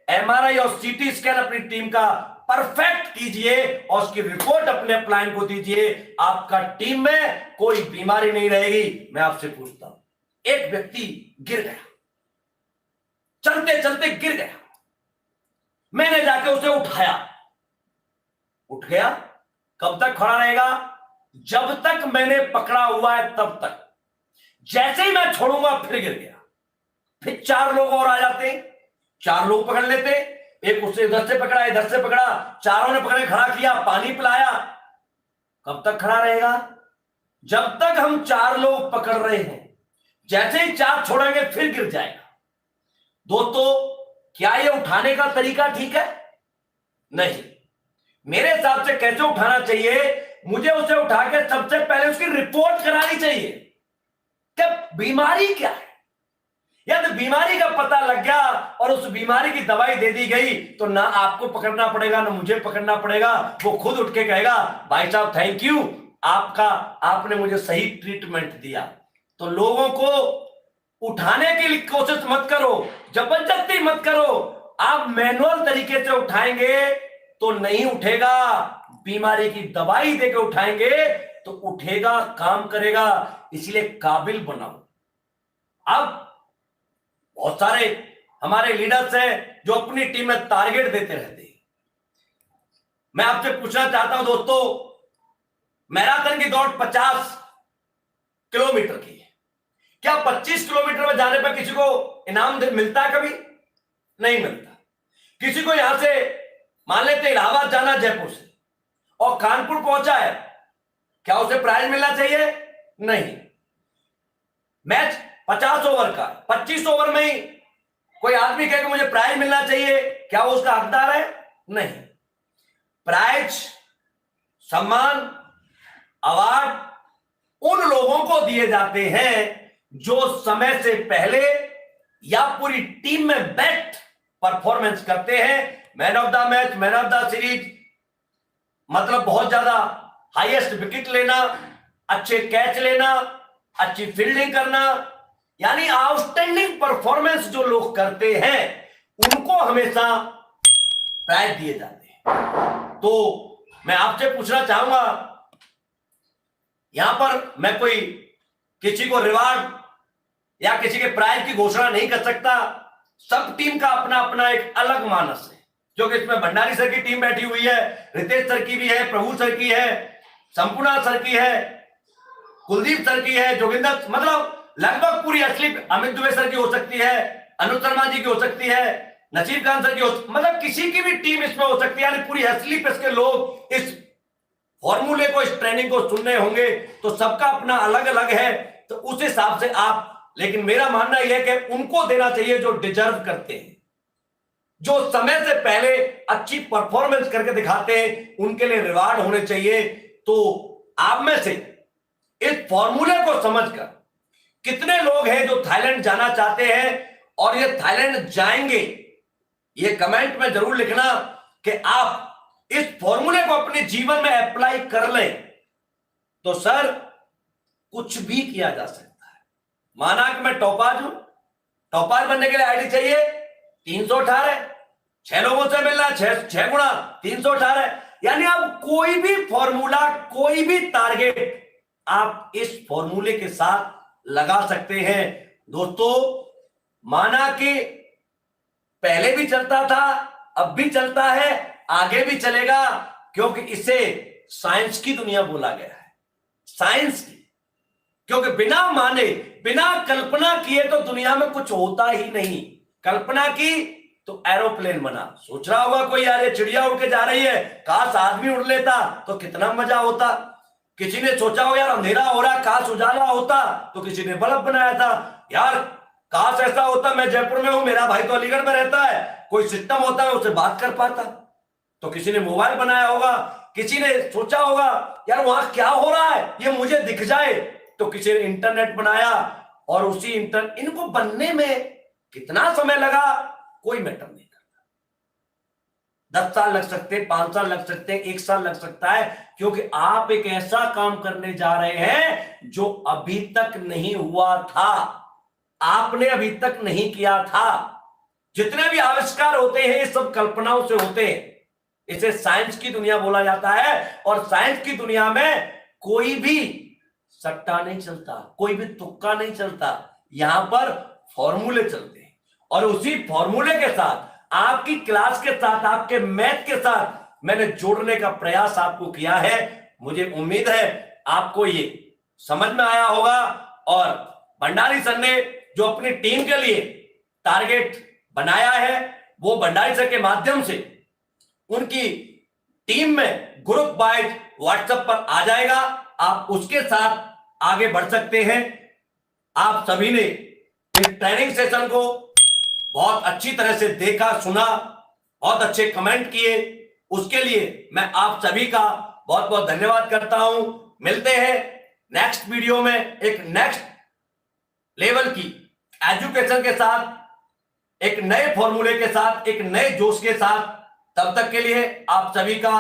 Speaker 1: एमआरआई और सीटी स्कैन अपनी टीम का परफेक्ट कीजिए और उसकी रिपोर्ट अपने अपलाइन को दीजिए। आपका टीम में कोई बीमारी नहीं रहेगी। मैं आपसे पूछता हूं, एक व्यक्ति गिर गया, चलते चलते गिर गया, मैंने जाके उसे उठाया, उठ गया, कब तक खड़ा रहेगा? जब तक मैंने पकड़ा हुआ है तब तक। जैसे ही मैं छोड़ूंगा फिर गिर गया, फिर 4 लोग और आ जाते, 4 लोग पकड़ लेते, एक उससे इधर से पकड़ा, इधर से पकड़ा, चारों ने पकड़े खड़ा किया, पानी पिलाया। कब तक खड़ा रहेगा? जब तक हम 4 लोग पकड़ रहे हैं। जैसे ही 4 छोड़ेंगे फिर गिर जाएगा। दोस्तों, क्या यह उठाने का तरीका ठीक है? नहीं। मेरे हिसाब से कैसे उठाना चाहिए? मुझे उसे उठा के सबसे पहले उसकी रिपोर्ट करानी चाहिए कि बीमारी क्या है। यदि बीमारी का पता लग गया और उस बीमारी की दवाई दे दी गई तो ना आपको पकड़ना पड़ेगा ना मुझे पकड़ना पड़ेगा। वो खुद उठ के कहेगा, भाई साहब थैंक यू, आपने मुझे सही ट्रीटमेंट दिया। तो लोगों को उठाने की कोशिश मत करो, जबरदस्ती मत करो। आप मैनुअल तरीके से उठाएंगे तो नहीं उठेगा, बीमारी की दवाई देकर उठाएंगे तो उठेगा, काम करेगा। इसलिए काबिल बनाओ। अब बहुत सारे हमारे लीडर्स हैं जो अपनी टीम में टारगेट देते रहते हैं। मैं आपसे पूछना चाहता हूं दोस्तों, मैराथन की दौड़ 50 किलोमीटर की है। क्या 25 किलोमीटर में जाने पर किसी को इनाम मिलता है? कभी नहीं मिलता। किसी को यहां से मान लेते इलाहाबाद जाना जयपुर से और कानपुर पहुंचा है, क्या उसे प्राइज मिलना चाहिए? नहीं। मैच 50 ओवर का, 25 ओवर में ही कोई आदमी कहे कि मुझे प्राइज मिलना चाहिए, क्या वो उसका हकदार है? नहीं। प्राइज, सम्मान, अवार्ड उन लोगों को दिए जाते हैं जो समय से पहले या पूरी टीम में बेस्ट परफॉर्मेंस करते हैं। Man of the match, man of the series, मतलब बहुत ज्यादा हाईएस्ट विकेट लेना, अच्छे कैच लेना, अच्छी फील्डिंग करना, यानी आउटस्टैंडिंग परफॉर्मेंस जो लोग करते हैं उनको हमेशा प्राइज दिए जाते हैं। तो मैं आपसे पूछना चाहूंगा, यहां पर मैं कोई किसी को रिवार्ड या किसी के प्राइज की घोषणा नहीं कर सकता। सब टीम का अपना अपना एक अलग मानस है, जो कि इसमें भंडारी सर की टीम बैठी हुई है, रितेश सर की भी है, प्रभु सर की है, संपूर्णा सर की है, कुलदीप सर की है, जोगिंदर, मतलब लगभग पूरी असली, अमित दुबे सर की हो सकती है, अनुज शर्मा जी की हो सकती है, नसीर खान सर की मतलब किसी की भी टीम इसमें हो सकती है। यानी पूरी असली पे के लोग इस फॉर्मूले को, इस ट्रेनिंग को सुनने होंगे। तो सबका अपना अलग अलग है, तो उस हिसाब से आप, लेकिन मेरा मानना यह है कि उनको देना चाहिए जो डिजर्व करते हैं, जो समय से पहले अच्छी परफॉर्मेंस करके दिखाते हैं, उनके लिए रिवार्ड होने चाहिए। तो आप में से इस फॉर्मूले को समझकर कितने लोग हैं जो थाईलैंड जाना चाहते हैं और ये थाईलैंड जाएंगे, ये कमेंट में जरूर लिखना कि आप इस फॉर्मूले को अपने जीवन में अप्लाई कर लें तो सर कुछ भी किया जा सकता है। माना कि मैं टॉपाज हूं, टॉपाज बनने के लिए आईडी चाहिए 318, 6 लोगों से मिलना, 6 गुणा 318, यानी आप कोई भी फॉर्मूला, कोई भी टारगेट आप इस फॉर्मूले के साथ लगा सकते हैं। दोस्तों, माना कि पहले भी चलता था, अब भी चलता है, आगे भी चलेगा, क्योंकि इसे साइंस की दुनिया बोला गया है। साइंस की, क्योंकि बिना माने, बिना कल्पना किए तो दुनिया में कुछ होता ही नहीं। कल्पना की तो एरोप्लेन बना। सोच रहा होगा कोई, यार ये चिड़िया उड़ के जा रही है, काश आदमी उड़ लेता तो कितना मजा होता। किसी ने सोचा हो यार अंधेरा हो रहा, काश उजाला होता, तो किसी ने बल्ब बनाया था। यार काश ऐसा होता, मैं जयपुर में हूं, मेरा भाई तो अलीगढ़ में रहता है, कोई सिस्टम होता है उससे बात कर पाता, तो किसी ने मोबाइल बनाया होगा। किसी ने सोचा होगा यार वहां क्या हो रहा है, ये मुझे दिख जाए, तो किसी ने इंटरनेट बनाया और उसी इनको बनने में कितना समय लगा कोई मैटर नहीं करता। 10 साल लग सकते हैं, 5 साल लग सकते हैं, 1 साल लग सकता है, क्योंकि आप एक ऐसा काम करने जा रहे हैं जो अभी तक नहीं हुआ था, आपने अभी तक नहीं किया था। जितने भी आविष्कार होते हैं ये सब कल्पनाओं से होते हैं। इसे साइंस की दुनिया बोला जाता है, और साइंस की दुनिया में कोई भी सट्टा नहीं चलता, कोई भी तुक्का नहीं चलता, यहां पर फॉर्मूले चलते हैं। और उसी फॉर्मूले के साथ आपकी क्लास के साथ, आपके मैथ के साथ मैंने जोड़ने का प्रयास आपको किया है। मुझे उम्मीद है आपको ये समझ में आया होगा। और भंडारी सर ने जो अपनी टीम के लिए टारगेट बनाया है, वो भंडारी सर के माध्यम से उनकी टीम में ग्रुप वाइज व्हाट्सएप पर आ जाएगा, आप उसके साथ आगे बढ़ सकते हैं। आप सभी ने इस ट्रेनिंग सेशन को बहुत अच्छी तरह से देखा, सुना, बहुत अच्छे कमेंट किए, उसके लिए मैं आप सभी का बहुत बहुत धन्यवाद करता हूं। मिलते हैं नेक्स्ट वीडियो में एक नेक्स्ट लेवल की एजुकेशन के साथ, एक नए फॉर्मूले के साथ, एक नए जोश के साथ। तब तक के लिए आप सभी का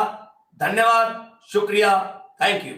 Speaker 1: धन्यवाद, शुक्रिया, थैंक यू।